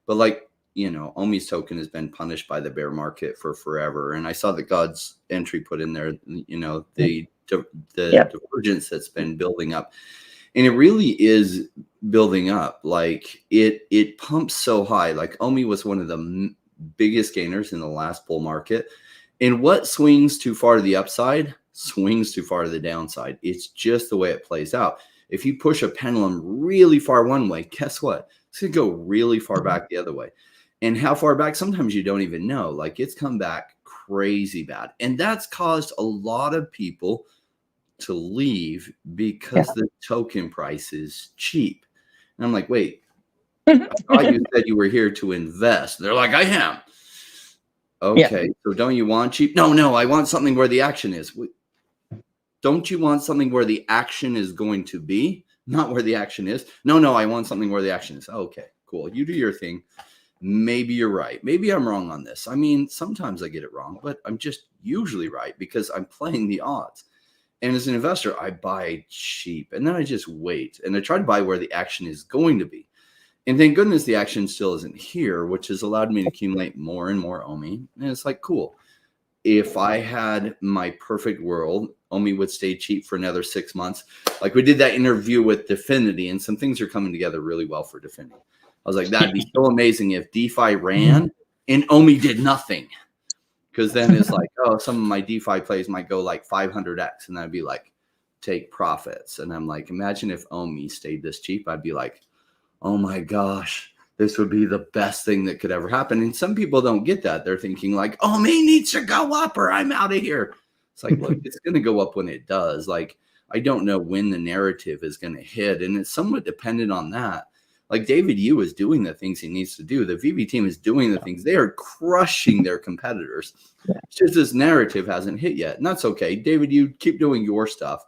Speaker 4: But like, OMI's token has been punished by the bear market for forever. And I saw that God's entry put in there, the divergence that's been building up. And it really is building up. Like it pumps so high. Like OMI was one of the biggest gainers in the last bull market. And what swings too far to the upside swings too far to the downside. It's just the way it plays out. If you push a pendulum really far one way, guess what? It's going to go really far back the other way. And how far back? Sometimes you don't even know. Like it's come back crazy bad. And that's caused a lot of people to leave because the token price is cheap. And I'm like, wait, I thought you said you were here to invest. They're like, I am. Okay, so don't you want cheap? No, I want something where the action is. Don't you want something where the action is going to be, not where the action is? No, I want something where the action is. Okay, cool. You do your thing. Maybe you're right. Maybe I'm wrong on this. I mean, sometimes I get it wrong, but I'm just usually right because I'm playing the odds. And as an investor, I buy cheap and then I just wait and I try to buy where the action is going to be. And thank goodness the action still isn't here, which has allowed me to accumulate more and more OMI. And it's like, cool. If I had my perfect world, OMI would stay cheap for another 6 months. Like we did that interview with Definity, and some things are coming together really well for Definity. I was like, that'd be so amazing if DeFi ran and OMI did nothing. Because then it's like, oh, some of my DeFi plays might go like 500x, and I'd be like, take profits. And I'm like, imagine if OMI stayed this cheap. I'd be like, oh my gosh, this would be the best thing that could ever happen. And some people don't get that. They're thinking like, OMI needs to go up or I'm out of here. It's like, look, it's going to go up when it does. Like, I don't know when the narrative is going to hit. And it's somewhat dependent on that. Like David Yu is doing the things he needs to do. The VeVe team is doing the things. They are crushing their competitors. It's just this narrative hasn't hit yet. And that's okay. David, you keep doing your stuff.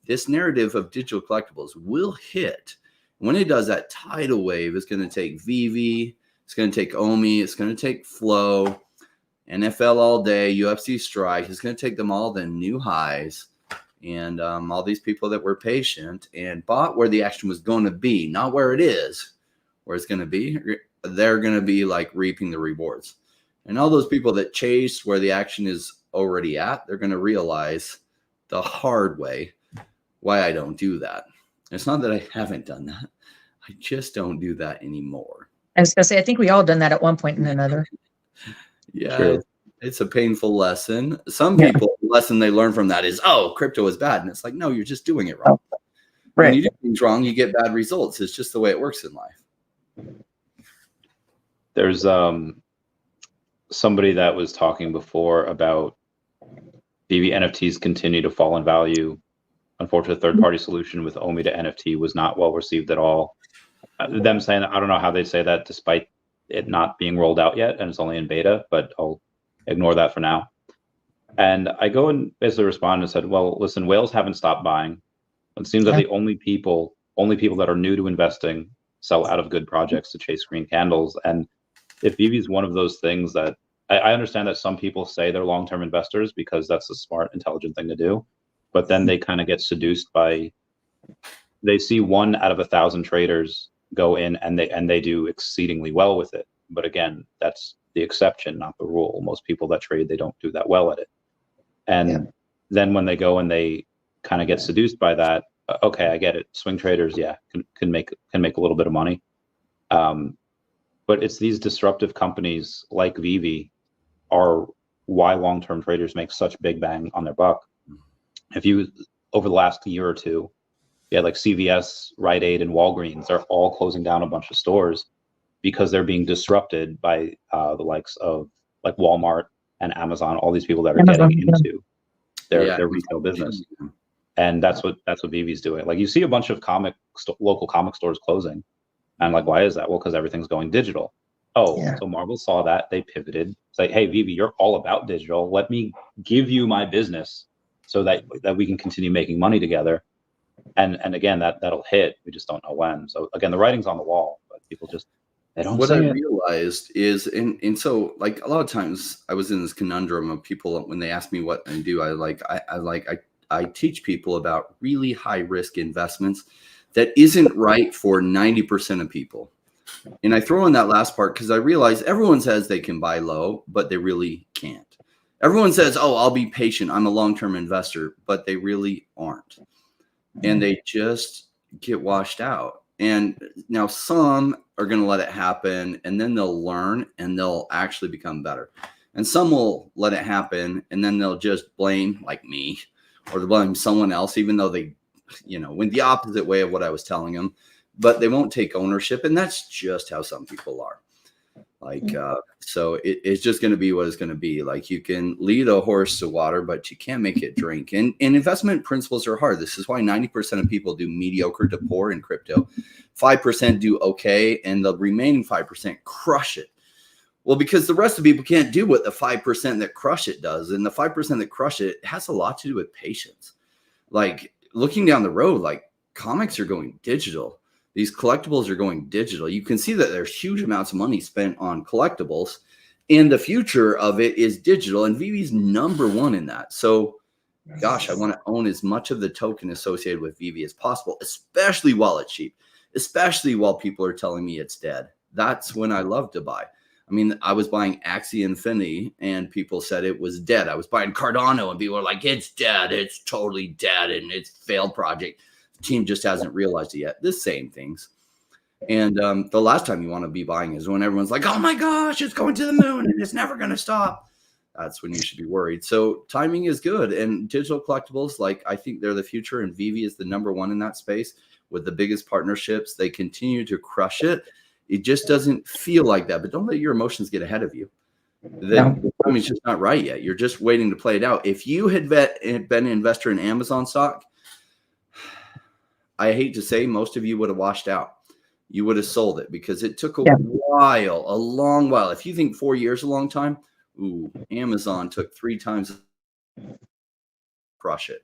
Speaker 4: This narrative of digital collectibles will hit. When it does, that tidal wave is going to take VeVe. It's going to take OMI. It's going to take Flow, NFL all day, UFC strike. It's going to take them all to new highs. And all these people that were patient and bought where the action was going to be, not where it is, where it's going to be, they're going to be like reaping the rewards. And all those people that chased where the action is already at, they're going to realize the hard way why I don't do that. It's not that I haven't done that. I just don't do that anymore.
Speaker 3: I was going to say, I think we all done that at one point and another.
Speaker 4: Yeah.
Speaker 1: True.
Speaker 4: It's a painful lesson. Some people, the lesson they learn from that is, oh, crypto is bad. And it's like, no, you're just doing it wrong.
Speaker 3: Right.
Speaker 4: When you do things wrong, you get bad results. It's just the way it works in life.
Speaker 1: There's somebody that was talking before about VeVe NFTs continue to fall in value. Unfortunately, third-party solution with OMI to NFT was not well received at all. Them saying, I don't know how they say that despite it not being rolled out yet and it's only in beta, but I'll ignore that for now. And I go and basically respond and said, well, listen, whales haven't stopped buying. It seems that the only people that are new to investing sell out of good projects to chase green candles. And if VeVe is one of those things that I understand that some people say they're long-term investors because that's a smart, intelligent thing to do. But then they kind of get seduced by, they see 1 out of 1,000 traders go in and they do exceedingly well with it. But again, that's the exception, not the rule. Most people that trade, they don't do that well at it. And then when they go and they kind of get seduced by that, okay, I get it. Swing traders, can make a little bit of money. But it's these disruptive companies like VeVe are why long-term traders make such big bang on their buck. If you, over the last year or two, like CVS, Rite Aid, and Walgreens, they're all closing down a bunch of stores because they're being disrupted by the likes of like Walmart and Amazon, all these people that are getting into their retail business. And that's what VeVe's doing. Like you see a bunch of local comic stores closing. And like, why is that? Well, because everything's going digital. So Marvel saw that, they pivoted. It's like, hey, VeVe, you're all about digital. Let me give you my business so that we can continue making money together. And again, that'll hit. We just don't know when. So again, the writing's on the wall, but people just, they don't
Speaker 4: what
Speaker 1: say
Speaker 4: I
Speaker 1: it.
Speaker 4: realized is, and so like a lot of times I was in this conundrum of people when they ask me what I do, I teach people about really high risk investments that isn't right for 90% of people. And I throw in that last part because I realize everyone says they can buy low, but they really can't. Everyone says, oh, I'll be patient, I'm a long-term investor, but they really aren't. And they just get washed out. And now some are going to let it happen and then they'll learn and they'll actually become better. And some will let it happen and then they'll just blame, like me, or they'll blame someone else, even though they, went the opposite way of what I was telling them, but they won't take ownership. And that's just how some people are. Like, so it's just going to be what it's going to be. Like you can lead a horse to water, but you can't make it drink. And investment principles are hard. This is why 90% of people do mediocre to poor in crypto. 5% do okay. And the remaining 5% crush it. Well, because the rest of people can't do what the 5% that crush it does. And the 5% that crush it has a lot to do with patience. Like looking down the road, like comics are going digital. These collectibles are going digital. You can see that there's huge amounts of money spent on collectibles and the future of it is digital and VeVe's #1 in that. So gosh, I want to own as much of the token associated with VeVe as possible, especially while it's cheap. especially while people are telling me it's dead. That's when I love to buy. I mean, I was buying Axie Infinity and people said it was dead. I was buying Cardano and people were like, it's dead. It's totally dead and it's a failed project. The team just hasn't realized it yet. The same things. And the last time you want to be buying is when everyone's like, oh my gosh, it's going to the moon and it's never going to stop. That's when you should be worried. So timing is good. And digital collectibles, like I think they're the future, and VeVe is the number 1 in that space with the biggest partnerships. They continue to crush it. It just doesn't feel like that. But don't let your emotions get ahead of you. The timing's just not right yet. You're just waiting to play it out. If you had been an investor in Amazon stock, I hate to say, most of you would have washed out. You would have sold it because it took a while, a long while. If you think 4 years is a long time, ooh, Amazon took 3 times crush it.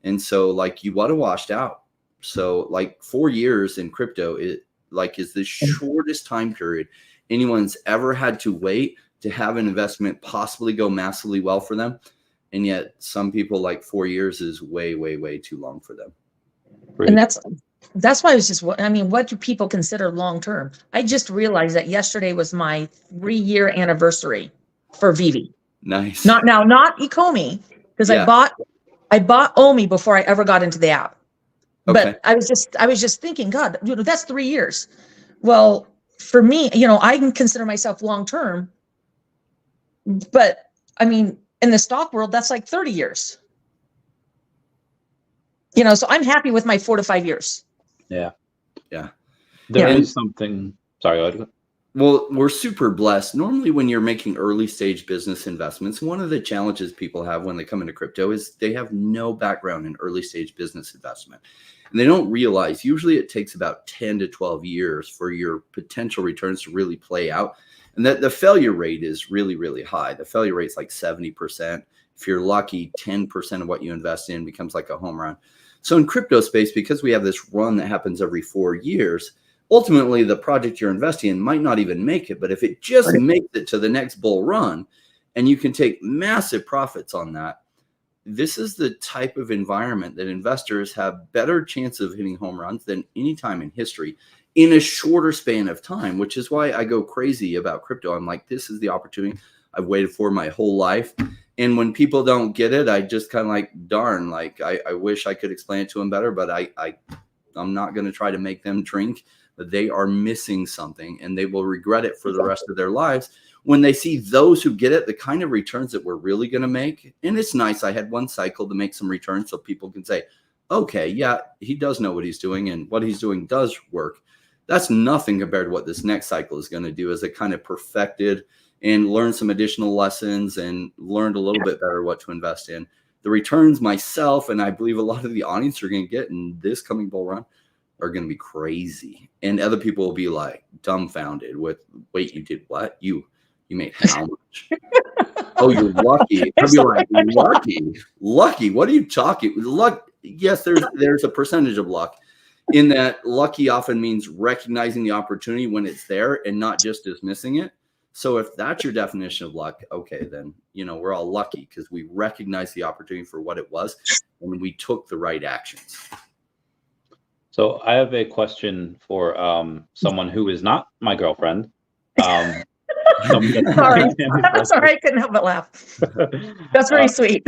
Speaker 4: And so like you would have washed out. So like 4 years in crypto, it like is the shortest time period anyone's ever had to wait to have an investment possibly go massively well for them. And yet some people like 4 years is way, way, way too long for them.
Speaker 3: And that's why I was just, I mean, what do people consider long-term? I just realized that yesterday was my 3-year anniversary for VeVe.
Speaker 4: Nice.
Speaker 3: Not Ecomi, because I bought OMI before I ever got into the app.
Speaker 4: Okay.
Speaker 3: But I was just thinking, God, that's 3 years. Well, for me, I can consider myself long-term, but I mean, in the stock world, that's like 30 years. So I'm happy with my 4 to 5 years.
Speaker 1: Yeah.
Speaker 4: Yeah.
Speaker 1: There is something, sorry, go ahead.
Speaker 4: Well, we're super blessed. Normally when you're making early stage business investments, one of the challenges people have when they come into crypto is they have no background in early stage business investment. And they don't realize usually it takes about 10 to 12 years for your potential returns to really play out. And that the failure rate is really, really high. The failure rate is like 70%. If you're lucky, 10% of what you invest in becomes like a home run. So in crypto space, because we have this run that happens every 4 years, ultimately the project you're investing in might not even make it. But if it just makes it to the next bull run and you can take massive profits on that, this is the type of environment that investors have better chance of hitting home runs than any time in history in a shorter span of time, which is why I go crazy about crypto. I'm like, this is the opportunity I've waited for my whole life. And when people don't get it, I just kind of like, darn, like I wish I could explain it to them better, but I'm not going to try to make them drink. But they are missing something and they will regret it for the rest of their lives when they see those who get it, the kind of returns that we're really going to make. And it's nice. I had one cycle to make some returns so people can say, okay, yeah, he does know what he's doing and what he's doing does work. That's nothing compared to what this next cycle is going to do as it kind of perfected and learned some additional lessons and learned a little bit better what to invest in. The returns myself, and I believe a lot of the audience are going to get in this coming bull run, are going to be crazy. And other people will be like dumbfounded with, wait, you did what? You made how much? Oh, you're lucky. I'll be like, lucky. What are you talking? Luck. Yes, there's a percentage of luck in that. Lucky often means recognizing the opportunity when it's there and not just dismissing it. So if that's your definition of luck, okay, then, we're all lucky because we recognize the opportunity for what it was and we took the right actions.
Speaker 1: So I have a question for someone who is not my girlfriend.
Speaker 3: Sorry, I couldn't help but laugh. That's very sweet.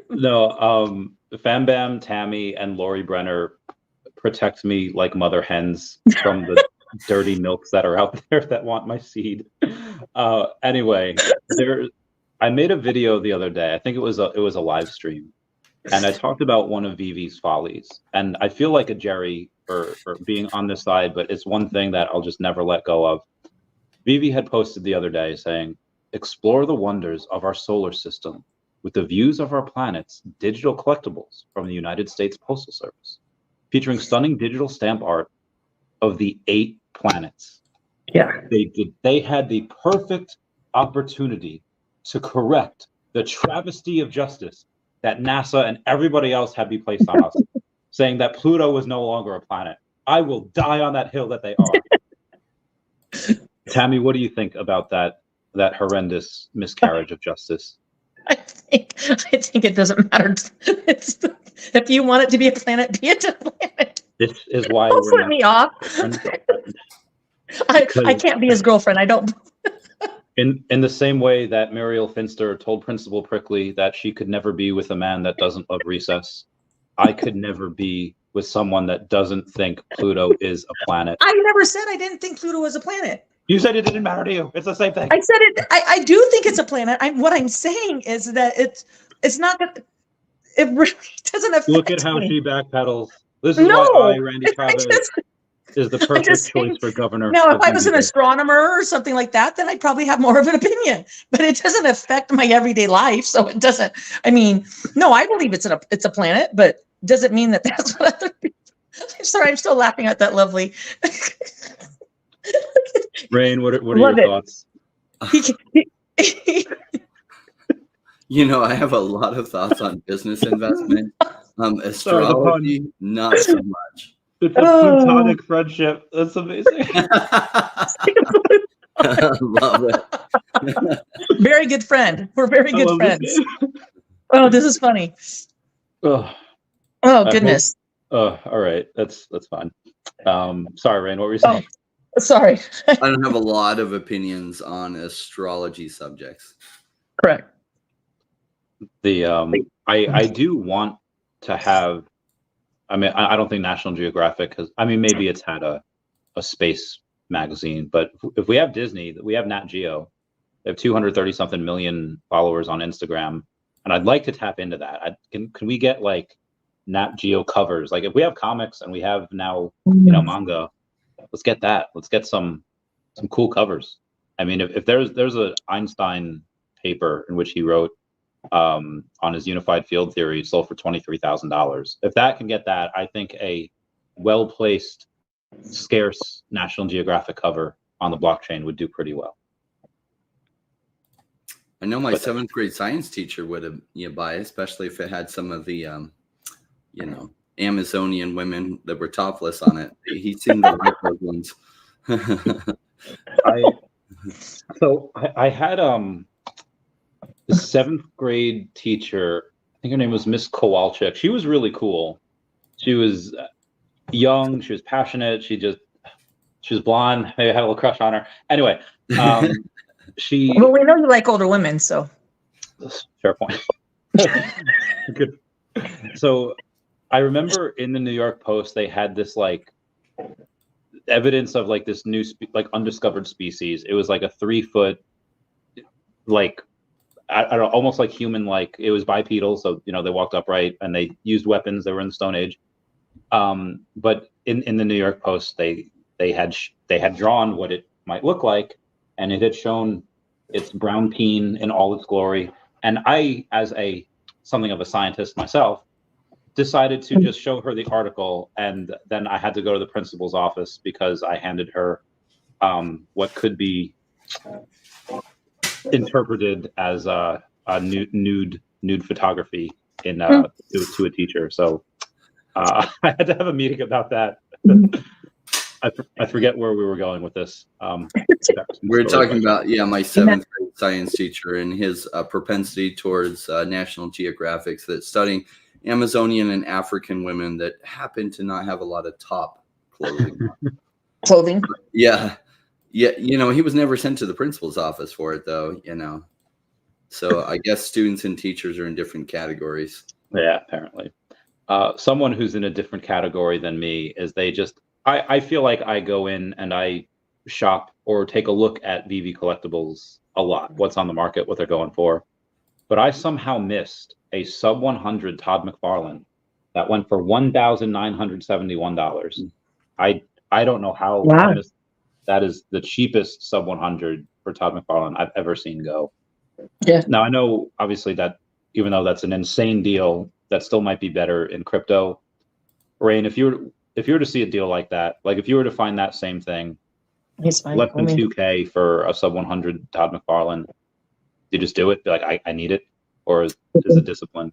Speaker 1: No, Fam Bam, Tammy, and Lori Brenner protect me like mother hens from the dirty milks that are out there that want my seed. Anyway, I made a video the other day. I think it was a live stream. And I talked about one of VeVe's follies. And I feel like a Jerry for being on this side, but it's one thing that I'll just never let go of. VeVe had posted the other day saying, explore the wonders of our solar system with the views of our planets, digital collectibles from the United States Postal Service, featuring stunning digital stamp art of the 8 planets.
Speaker 3: Yeah.
Speaker 1: They had the perfect opportunity to correct the travesty of justice that NASA and everybody else had be placed on us, saying that Pluto was no longer a planet. I will die on that hill that they are. Tammy, what do you think about that horrendous miscarriage of justice?
Speaker 3: I think it doesn't matter. If you want it to be a planet, be it a planet.
Speaker 1: This is why
Speaker 3: Don't
Speaker 1: we're
Speaker 3: flip
Speaker 1: not
Speaker 3: me off.
Speaker 1: girlfriend.
Speaker 3: I can't be his girlfriend. I don't.
Speaker 1: In the same way that Muriel Finster told Principal Prickly that she could never be with a man that doesn't love recess, I could never be with someone that doesn't think Pluto is a planet.
Speaker 3: I never said I didn't think Pluto was a planet.
Speaker 1: You said it didn't matter to you. It's the same thing.
Speaker 3: I said it. I do think it's a planet. What I'm saying is that it's not that it really doesn't affect
Speaker 1: Look at how
Speaker 3: me.
Speaker 1: she backpedals. This is
Speaker 3: No,
Speaker 1: why I, Randy
Speaker 3: I
Speaker 1: Chavez,
Speaker 3: just-
Speaker 1: is the
Speaker 3: I'm
Speaker 1: perfect
Speaker 3: just
Speaker 1: choice
Speaker 3: saying-
Speaker 1: for governor.
Speaker 3: Now, if
Speaker 1: of
Speaker 3: I was an
Speaker 1: VeVe.
Speaker 3: astronomer or something like that, then I'd probably have more of an opinion. But it doesn't affect my everyday life, so it doesn't. I mean, no, I believe it's a planet, but doesn't mean that that's what other people. I'm sorry, I'm still laughing at that lovely.
Speaker 1: Rain, what are
Speaker 3: Love
Speaker 1: your
Speaker 3: it.
Speaker 1: thoughts?
Speaker 4: You know, I have a lot of thoughts on business investment. Astrology, not so much.
Speaker 1: It's a platonic friendship. That's amazing.
Speaker 4: Love it.
Speaker 3: Very good friend. We're very
Speaker 1: I
Speaker 3: good
Speaker 1: love
Speaker 3: friends.
Speaker 1: this game.
Speaker 3: Oh, this is funny.
Speaker 1: Ugh.
Speaker 3: Oh goodness.
Speaker 1: All right. That's fine. Sorry, Rain, what were you saying?
Speaker 3: Sorry.
Speaker 4: I don't have a lot of opinions on astrology subjects.
Speaker 3: Correct.
Speaker 1: I do want to have. I mean, I don't think National Geographic has. I mean, maybe it's had a space magazine, but if we have Disney, we have Nat Geo. They have 230 something million followers on Instagram, and I'd like to tap into that. Can we get like Nat Geo covers? Like if we have comics and we have now manga, let's get that. Let's get some cool covers. I mean, if there's a Einstein paper in which he wrote on his unified field theory, sold for $23,000. If that can get that, I think a well-placed, scarce National Geographic cover on the blockchain would do pretty well.
Speaker 4: I know my seventh grade science teacher would have buy, especially if it had some of the Amazonian women that were topless on it. He seemed to like those ones.
Speaker 1: I had the seventh grade teacher. I think her name was Miss Kowalczyk. She was really cool. She was young. She was passionate. She was blonde. I had a little crush on her. Anyway,
Speaker 3: Well, we know you like older women, so.
Speaker 1: Fair point. Good. So I remember in the New York Post, they had this like evidence of like this new undiscovered species. It was like a 3-foot, like, I don't know, almost like human, like it was bipedal. So, they walked upright and they used weapons. They were in the Stone Age. But in the New York Post, they had drawn what it might look like, and it had shown its brown peen in all its glory. And I, as something of a scientist myself, decided to just show her the article, and then I had to go to the principal's office because I handed her what could be interpreted as a nude photography to a teacher. So I had to have a meeting about that. I forget where we were going with this.
Speaker 4: We're talking about my seventh grade science teacher and his propensity towards National Geographic, that's studying Amazonian and African women that happen to not have a lot of top clothing. Yeah. He was never sent to the principal's office for it, though. So I guess students and teachers are in different categories.
Speaker 1: Yeah, apparently. Someone who's in a different category than me is I feel like I go in and I shop or take a look at VeVe Collectibles a lot, what's on the market, what they're going for. But I somehow missed a sub 100 Todd McFarlane that went for $1,971. I don't know how.
Speaker 3: Wow.
Speaker 1: That is the cheapest sub 100 for Todd McFarlane I've ever seen go.
Speaker 3: Yeah.
Speaker 1: Now I know obviously that even though that's an insane deal, that still might be better in crypto. Rain, if you were to see a deal like that, like if you were to find that same thing, less than 2K for a sub 100 Todd McFarlane, you just do it? Be like, I need it, or is it discipline?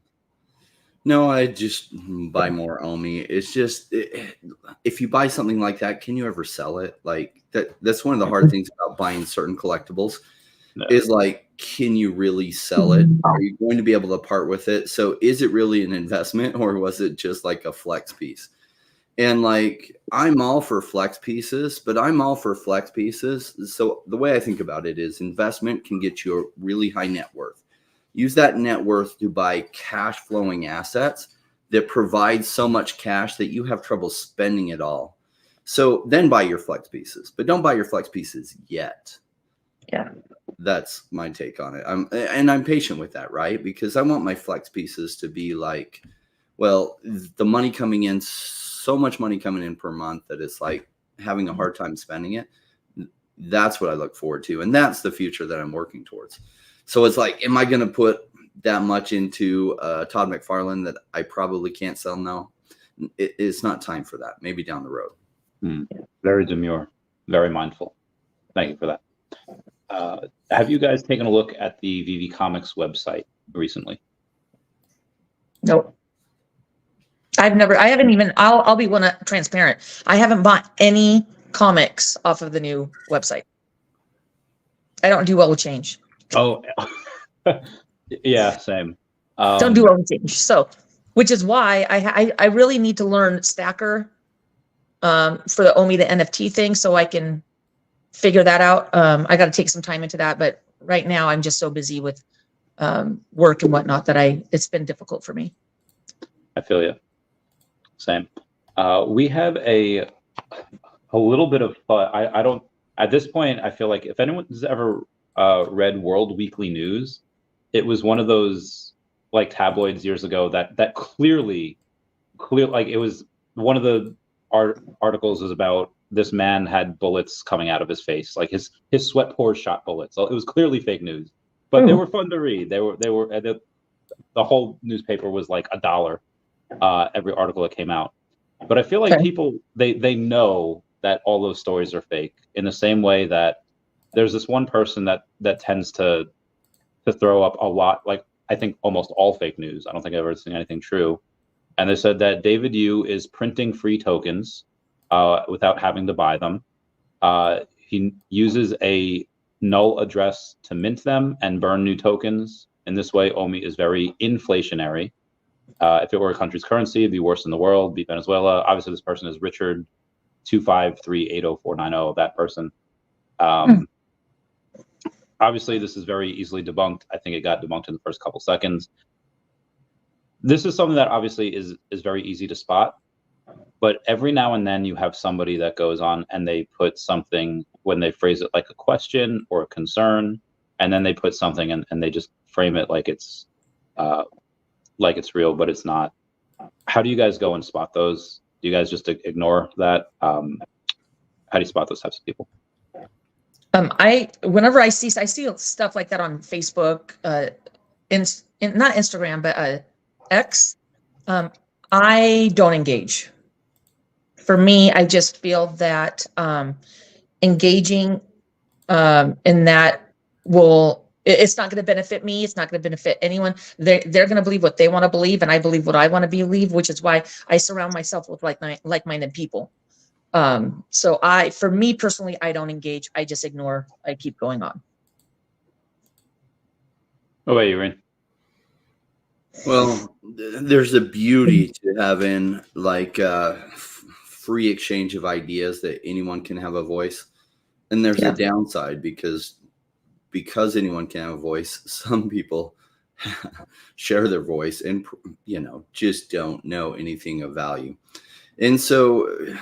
Speaker 4: No, I just buy more OMI. It's just if you buy something like that, can you ever sell it? Like that's one of the hard things about buying certain collectibles. No. Is like, can you really sell it? Are you going to be able to part with it? So is it really an investment, or was it just like a flex piece? And like, I'm all for flex pieces, but I'm all for flex pieces. So the way I think about it is investment can get you a really high net worth. Use that net worth to buy cash flowing assets that provide so much cash that you have trouble spending it all. So then buy your flex pieces, but don't buy your flex pieces yet.
Speaker 3: Yeah.
Speaker 4: That's my take on it. I'm patient with that, right? Because I want my flex pieces to be like, well, the money coming in, so much money coming in per month that it's like having a hard time spending it. That's what I look forward to. And that's the future that I'm working towards. So it's like, am I going to put that much into Todd McFarlane that I probably can't sell now? It's not time for that. Maybe down the road.
Speaker 1: Very demure, very mindful. Thank you for that. Have you guys taken a look at the VeVe Comics website recently?
Speaker 3: Nope. I haven't even, I'll be transparent. I haven't bought any comics off of the new website. I don't do well with change.
Speaker 1: Oh, yeah, same.
Speaker 3: Don't do well with change. So, which is why I really need to learn Stacker for the OMI to NFT thing so I can figure that out. I got to take some time into that, but right now I'm just so busy with work and whatnot that it's been difficult for me.
Speaker 1: I feel you. Same. We have a little bit of fun. I don't, at this point, I feel like if anyone's ever read World Weekly News, it was one of those like tabloids years ago that clearly, like it was one of the articles was about this man had bullets coming out of his face, like his sweat pores shot bullets. So it was clearly fake news, but they were fun to read. The whole newspaper was like $1 every article that came out. But I feel like people they know that all those stories are fake in the same way that there's this one person that tends to throw up a lot, like I think almost all fake news. I don't think I've ever seen anything true. And they said that David Yu is printing free tokens without having to buy them. He uses a null address to mint them and burn new tokens. In this way, OMI is very inflationary. If it were a country's currency, it'd be worse in the world, it'd be Venezuela. Obviously, this person is Richard 253800490, that person. Obviously, this is very easily debunked. I think it got debunked in the first couple seconds. This is something that obviously is very easy to spot, but every now and then you have somebody that goes on and they put something when they phrase it like a question or a concern, and then they put something and they just frame it like it's real, but it's not. How do you guys go and spot those? Do you guys just ignore that? How do you spot those types of people?
Speaker 3: Whenever I see stuff like that on Facebook, not Instagram, but X, I don't engage. For me, I just feel that engaging in that it's not going to benefit me. It's not going to benefit anyone. They're going to believe what they want to believe, and I believe what I want to believe, which is why I surround myself with like-minded people. So for me personally, I don't engage. I just ignore. I keep going on.
Speaker 1: What about you, Rain?
Speaker 4: Well, there's a beauty to having like free exchange of ideas that anyone can have a voice. And there's a downside because anyone can have a voice, some people share their voice and, just don't know anything of value. And so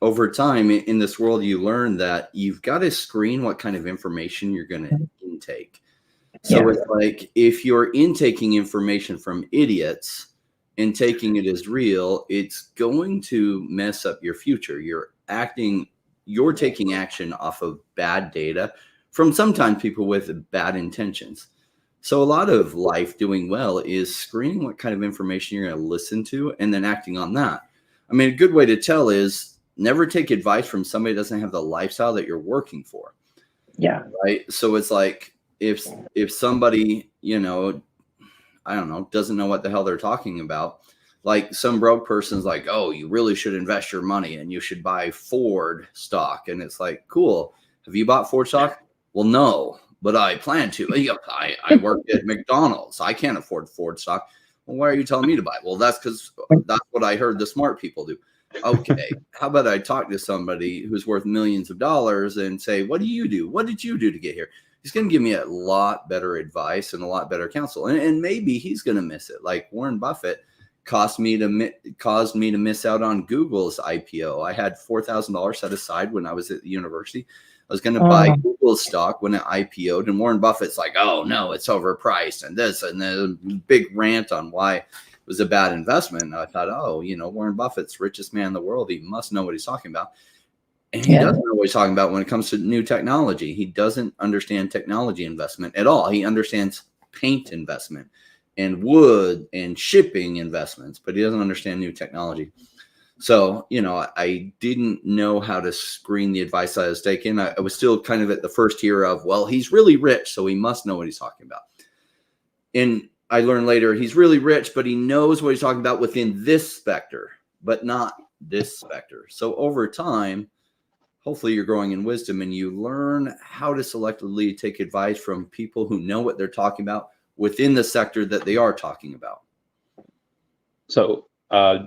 Speaker 4: over time in this world, you learn that you've got to screen what kind of information you're going to intake. So it's like if you're intaking information from idiots and taking it as real, it's going to mess up your future. You're taking action off of bad data from sometimes people with bad intentions. So a lot of life doing well is screening what kind of information you're going to listen to and then acting on that. I mean, a good way to tell is never take advice from somebody that doesn't have the lifestyle that you're working for.
Speaker 3: Yeah.
Speaker 4: Right. So it's like if somebody, I don't know, doesn't know what the hell they're talking about, like some broke person's like, oh, you really should invest your money and you should buy Ford stock. And it's like, cool. Have you bought Ford stock? Well, no, but I plan to. I work at McDonald's. I can't afford Ford stock. Well, why are you telling me to buy? Well, that's because that's what I heard the smart people do. Okay, how about I talk to somebody who's worth millions of dollars and say, what do you do? What did you do to get here? He's going to give me a lot better advice and a lot better counsel. And maybe he's going to miss it. Like Warren Buffett caused me to miss out on Google's IPO. I had $4,000 set aside when I was at the university. I was going to buy Google stock when it IPO'd, and Warren Buffett's like, oh, no, it's overpriced and this, and then a big rant on why it was a bad investment. And I thought, oh, Warren Buffett's richest man in the world. He must know what he's talking about. And he doesn't know what he's talking about when it comes to new technology. He doesn't understand technology investment at all. He understands paint investment and wood and shipping investments, but he doesn't understand new technology. So, I didn't know how to screen the advice I was taking. I was still kind of at the first tier of, well, he's really rich, so he must know what he's talking about. And I learned later he's really rich, but he knows what he's talking about within this specter, but not this specter. So over time, hopefully you're growing in wisdom and you learn how to selectively take advice from people who know what they're talking about within the sector that they are talking about.
Speaker 1: So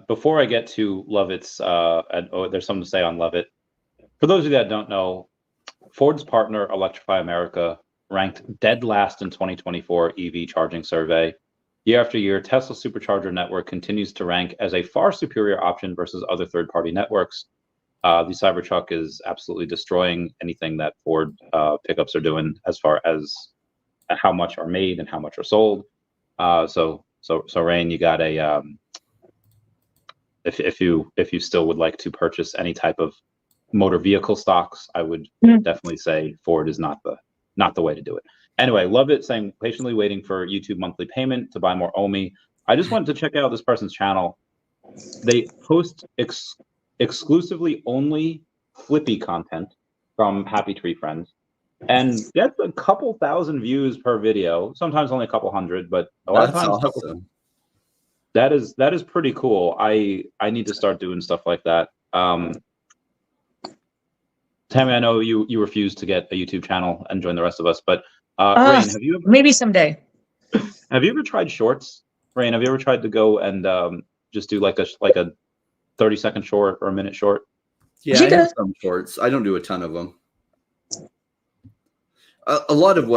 Speaker 1: before I get to Lovett's, there's something to say on Lovett. For those of you that don't know, Ford's partner, Electrify America, ranked dead last in 2024 EV charging survey. Year after year, Tesla Supercharger network continues to rank as a far superior option versus other third-party networks. The Cybertruck is absolutely destroying anything that Ford pickups are doing as far as how much are made and how much are sold. So Rain, you got a if you still would like to purchase any type of motor vehicle stocks, I would definitely say Ford is not the way to do it. Anyway, love it, saying patiently waiting for YouTube monthly payment to buy more OMI. I just wanted to check out this person's channel. They post exclusively only Flippy content from Happy Tree Friends, and gets a couple thousand views per video. Sometimes only a couple hundred, but a lot of times
Speaker 4: awesome.
Speaker 1: That is pretty cool. I need to start doing stuff like that. Tammy, I know you refused to get a YouTube channel and join the rest of us, but Rain, have you
Speaker 3: maybe someday?
Speaker 1: Have you ever tried shorts? Rain, have you ever tried to go and just do like a 30-second short or a minute short?
Speaker 4: Yeah, I have some shorts. I don't do a ton of them. A lot of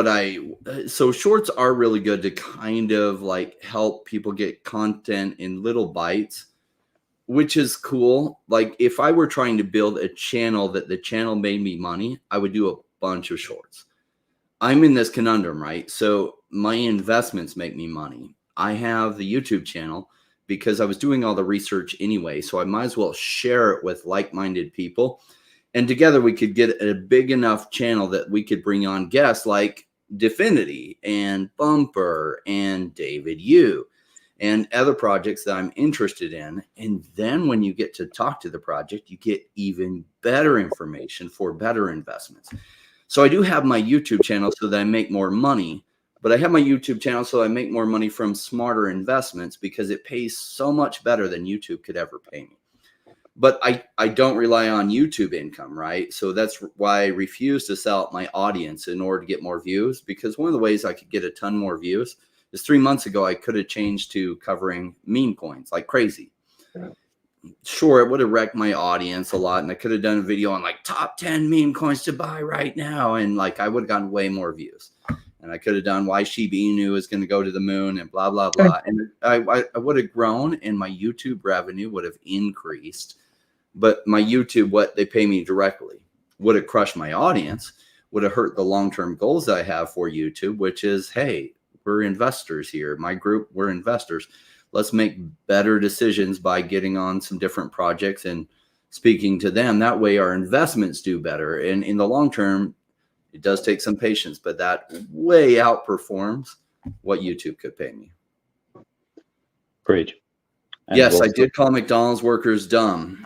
Speaker 4: so shorts are really good to kind of like help people get content in little bites, which is cool. Like if I were trying to build a channel that the channel made me money, I would do a bunch of shorts. I'm in this conundrum, right? So my investments make me money. I have the YouTube channel because I was doing all the research anyway, so I might as well share it with like-minded people. And together we could get a big enough channel that we could bring on guests like Definity and Bumper and David Yu and other projects that I'm interested in. And then when you get to talk to the project, you get even better information for better investments. So I do have my YouTube channel so that I make more money, but I have my YouTube channel so I make more money from smarter investments because it pays so much better than YouTube could ever pay me. But I don't rely on YouTube income, right? So that's why I refuse to sell out my audience in order to get more views, because one of the ways I could get a ton more views is 3 months ago, I could have changed to covering meme coins like crazy. Sure, it would have wrecked my audience a lot, and I could have done a video on like top 10 meme coins to buy right now, and like I would have gotten way more views. And I could have done why Shiba Inu is going to go to the moon and blah, blah, blah. And I would have grown and my YouTube revenue would have increased. But my YouTube, what they pay me directly, would have crushed my audience, would have hurt the long-term goals that I have for YouTube, which is, hey, we're investors here. My group, we're investors. Let's make better decisions by getting on some different projects and speaking to them. That way our investments do better. And in the long term, it does take some patience, but that way outperforms what YouTube could pay me.
Speaker 1: Preach. And
Speaker 4: yes, I did call McDonald's workers dumb.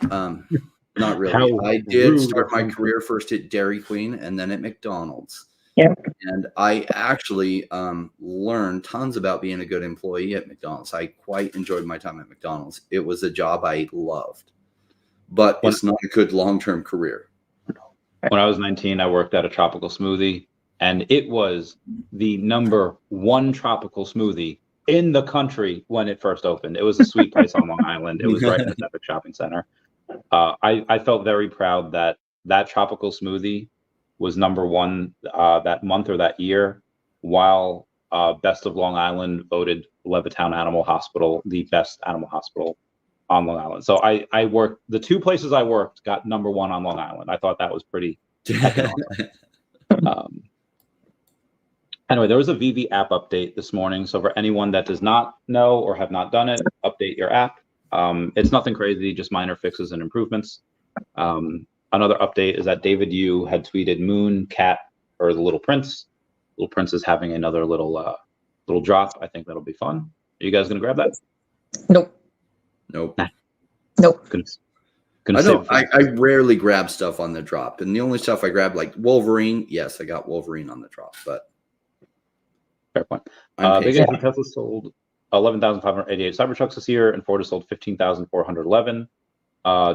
Speaker 4: Not really. I did start my career first at Dairy Queen and then at McDonald's.
Speaker 3: Yeah.
Speaker 4: And I actually learned tons about being a good employee at McDonald's. I quite enjoyed my time at McDonald's. It was a job I loved, but it's not a good long-term career.
Speaker 1: When I was 19, I worked at a tropical smoothie, and it was the #1 tropical smoothie in the country when it first opened. It was a sweet place on Long Island. It was right in the Epic Shopping Center. I felt very proud that tropical smoothie was #1 that month or that year, while Best of Long Island voted Levittown Animal Hospital the best animal hospital on Long Island. So I worked, the two places I worked got #1 on Long Island. I thought that was pretty economic. Anyway, there was a VeVe app update this morning. So for anyone that does not know or have not done it, update your app. It's nothing crazy, just minor fixes and improvements. Another update is that David Yu had tweeted Moon, Cat, or the Little Prince. Little Prince is having another little drop. I think that'll be fun. Are you guys gonna grab that?
Speaker 3: Nope.
Speaker 4: Nope.
Speaker 3: Nope.
Speaker 4: I rarely grab stuff on the drop, and the only stuff I grab, like Wolverine. Yes, I got Wolverine on the drop, but
Speaker 1: fair point.
Speaker 4: I'm
Speaker 1: Big
Speaker 4: patient.
Speaker 1: Angel Tesla sold 11,588 Cybertrucks this year, and Ford has sold 15,411.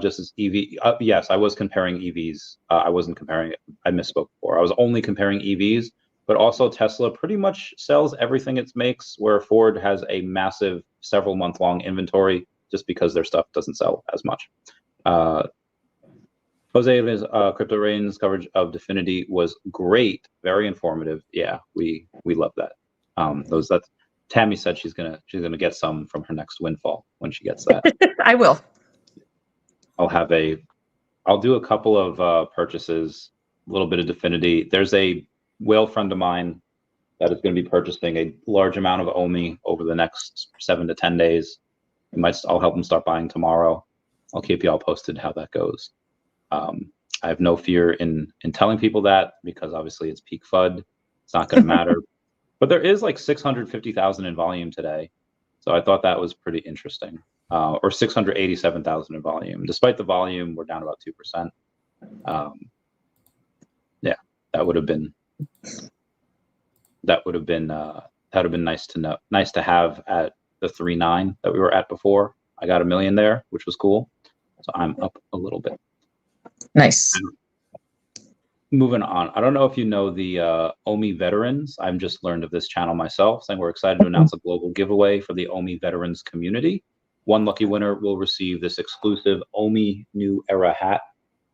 Speaker 1: Just as EV, yes, I was comparing EVs. I wasn't comparing it. I misspoke before. I was only comparing EVs, but also Tesla pretty much sells everything it makes, where Ford has a massive several month-long inventory just because their stuff doesn't sell as much. Jose and his Crypto Rain's coverage of Definity was great, very informative. Yeah, we love that. That's Tammy said she's gonna get some from her next windfall when she gets that.
Speaker 3: I will.
Speaker 1: I'll do a couple of purchases, a little bit of Definity. There's a whale friend of mine that is going to be purchasing a large amount of OMI over the next 7 to 10 days. I'll help him start buying tomorrow. I'll keep you all posted how that goes. I have no fear in telling people that, because obviously it's peak FUD. It's not going to matter. But there is like 650,000 in volume today. So I thought that was pretty interesting. Or 687,000 in volume. Despite the volume, we're down about 2%. Yeah, that would have been nice to know, nice to have at the 3.9 that we were at before. I got 1 million there, which was cool. So I'm up a little bit.
Speaker 3: Nice.
Speaker 1: Moving on. I don't know if you know the OMI veterans. I've just learned of this channel myself, saying we're excited to announce a global giveaway for the OMI veterans community. One lucky winner will receive this exclusive OMI New Era hat.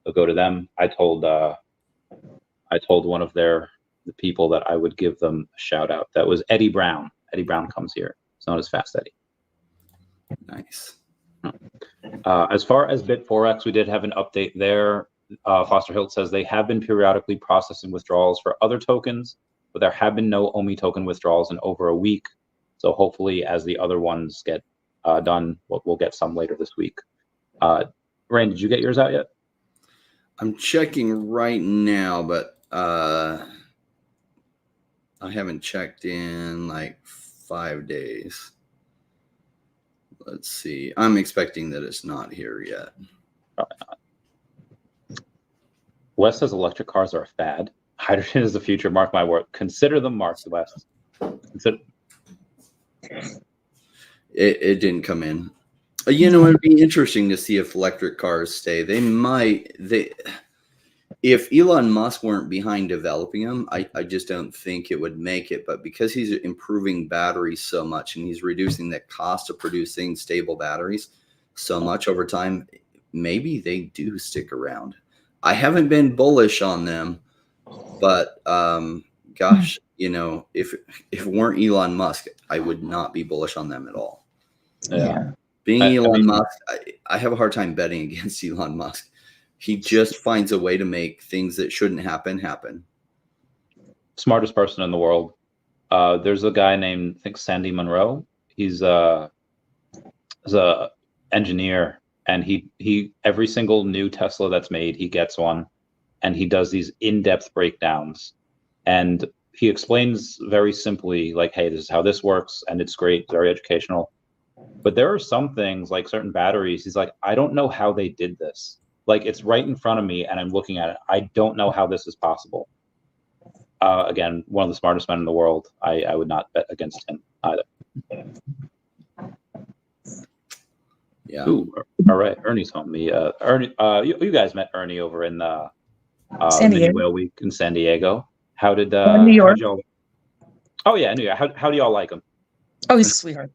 Speaker 1: So go to them. I told one of the people that I would give them a shout out. That was Eddie Brown. Eddie Brown comes here. It's known as Fast Eddie.
Speaker 4: Nice.
Speaker 1: As far as Bit4X, we did have an update there. Foster Hilt says they have been periodically processing withdrawals for other tokens, but there have been no OMI token withdrawals in over a week. So hopefully, as the other ones get done, we'll get some later this week. Rain, did you get yours out yet?
Speaker 4: I'm checking right now, but I haven't checked in like 5 days. Let's see. I'm expecting that it's not here yet.
Speaker 1: Probably not. Wes says electric cars are a fad. Hydrogen is the future. Mark my word. Consider them marked, Wes.
Speaker 4: It didn't come in. It'd be interesting to see if electric cars stay. If Elon Musk weren't behind developing them, I just don't think it would make it. But because he's improving batteries so much and he's reducing the cost of producing stable batteries so much over time, maybe they do stick around. I haven't been bullish on them, but gosh, if it weren't Elon Musk, I would not be bullish on them at all.
Speaker 1: Yeah.
Speaker 4: Being Elon Musk, I have a hard time betting against Elon Musk. He just finds a way to make things that shouldn't happen.
Speaker 1: Smartest person in the world. There's a guy named, I think, Sandy Monroe. He's a engineer, and he every single new Tesla that's made, he gets one, and he does these in-depth breakdowns, and he explains very simply, like, hey, this is how this works, and it's great, very educational. But there are some things, like certain batteries, he's like, I don't know how they did this. Like, it's right in front of me and I'm looking at it. I don't know how this is possible. Again, one of the smartest men in the world. I would not bet against him either.
Speaker 4: Yeah.
Speaker 1: Ooh, all right. Ernie's home. Ernie, you guys met Ernie over in
Speaker 3: San
Speaker 1: Mini
Speaker 3: Diego.
Speaker 1: Whale Week in San Diego. How did
Speaker 3: New York.
Speaker 1: Oh yeah, New York. How do y'all like him?
Speaker 3: Oh, he's a sweetheart.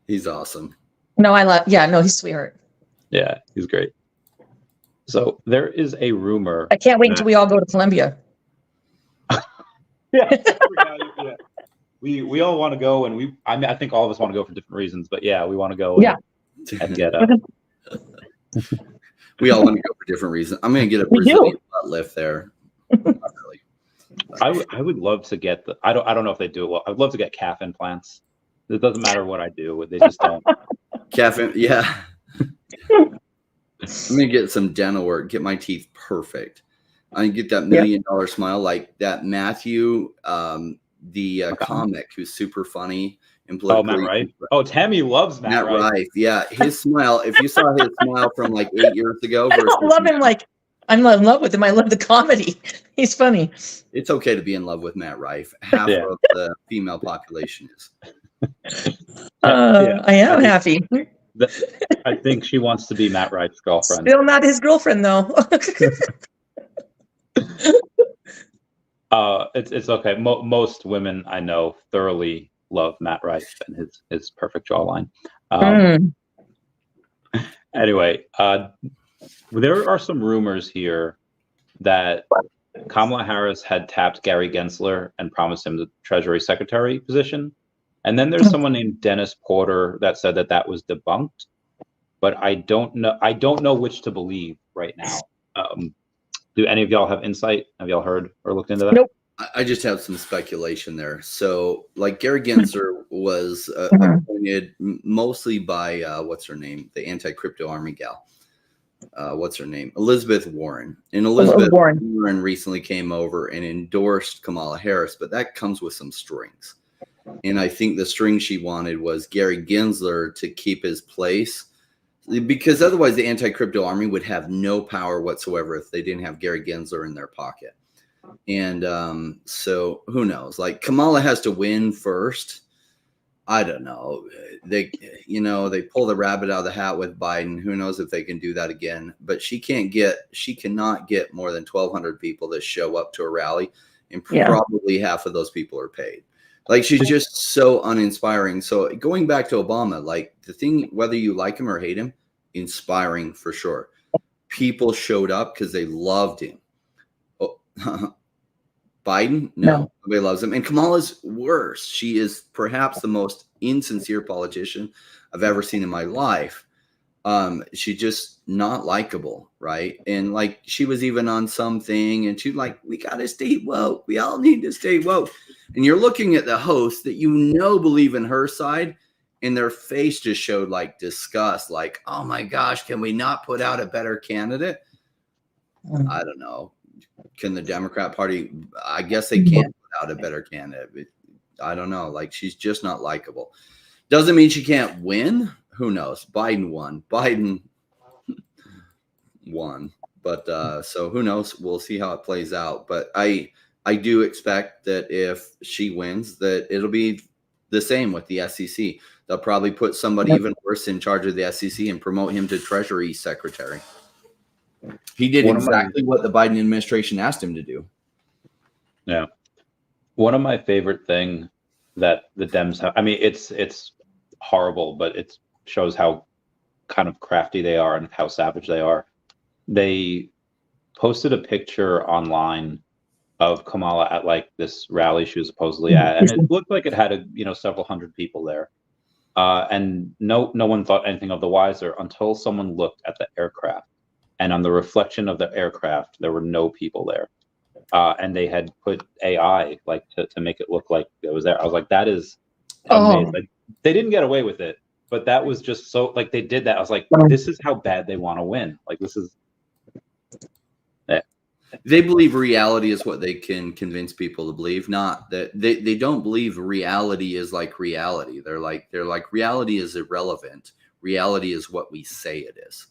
Speaker 4: He's awesome.
Speaker 3: No, he's a sweetheart.
Speaker 1: Yeah, he's great. So there is a rumor.
Speaker 3: I can't wait until we all go to Columbia.
Speaker 1: Yeah, we all want to go, and I think all of us want to go for different reasons, but yeah, we want to go.
Speaker 3: Yeah.
Speaker 1: And get
Speaker 4: We all want to go for different reasons. I'm going to get a
Speaker 3: We do.
Speaker 4: Brazilian butt lift there. Not really.
Speaker 1: I would love to get I don't know if they do it well. I'd love to get calf implants. It doesn't matter what I do; they just don't.
Speaker 4: Calf, yeah. I'm going to get some dental work, get my teeth perfect. I'm going to get that $1 million smile like that Matthew, the comic who's super funny and politically.
Speaker 1: Oh, Matt Rife. Oh, Tammy loves Matt Rife.
Speaker 4: Yeah, his smile. If you saw his smile from like 8 years ago,
Speaker 3: I don't love him like I'm in love with him. I love the comedy. He's funny.
Speaker 4: It's okay to be in love with Matt Rife. Half of the female population is.
Speaker 3: I am happy.
Speaker 1: I think she wants to be Matt Rife's girlfriend.
Speaker 3: Still not his girlfriend though.
Speaker 1: It's okay. Most women I know thoroughly love Matt Rife and his perfect jawline. Anyway, there are some rumors here that Kamala Harris had tapped Gary Gensler and promised him the Treasury Secretary position. And then there's someone named Dennis Porter that said that was debunked. But I don't know which to believe right now. Do any of y'all have insight? Have y'all heard or looked into that?
Speaker 3: Nope.
Speaker 4: I just have some speculation there. So, like Gary Gensler was appointed mostly by what's her name, the anti-crypto army gal. What's her name? Elizabeth Warren. And Elizabeth Warren recently came over and endorsed Kamala Harris, but that comes with some strings. And I think the string she wanted was Gary Gensler to keep his place, because otherwise the anti-crypto army would have no power whatsoever if they didn't have Gary Gensler in their pocket. And so who knows? Like Kamala has to win first. I don't know. They pull the rabbit out of the hat with Biden. Who knows if they can do that again? But she cannot get more than 1,200 people to show up to a rally, and probably half of those people are paid. Like she's just so uninspiring. So going back to Obama, like the thing, whether you like him or hate him, inspiring for sure. People showed up because they loved him. Oh, Biden, no, nobody loves him. And Kamala's worse. She is perhaps the most insincere politician I've ever seen in my life. She's just not likable, right? And like she was even on something, and she's like, "We gotta stay woke. We all need to stay woke." And you're looking at the host that believe in her side, and their face just showed like disgust, like, "Oh my gosh, can we not put out a better candidate?" I don't know. Can the Democrat Party? I guess they can't put out a better candidate. I don't know. Like she's just not likable. Doesn't mean she can't win. Who knows? Biden won. But so who knows? We'll see how it plays out. But I do expect that if she wins, that it'll be the same with the SEC. They'll probably put somebody even worse in charge of the SEC and promote him to Treasury Secretary. He did exactly what the Biden administration asked him to do.
Speaker 1: Yeah. One of my favorite thing that the Dems have, I mean, it's horrible, but it shows how kind of crafty they are and how savage they are. They posted a picture online of Kamala at like this rally she was supposedly at, and it looked like it had several hundred people there. And no one thought anything of the wiser until someone looked at the aircraft, and on the reflection of the aircraft, there were no people there. And they had put AI like to make it look like it was there. I was like, that is amazing. Like, they didn't get away with it, but that was just so like they did that. I was like, this is how bad they want to win. Like this is.
Speaker 4: They believe reality is what they can convince people to believe, not that they don't believe reality is like reality. They're like reality is irrelevant. Reality is what we say it is.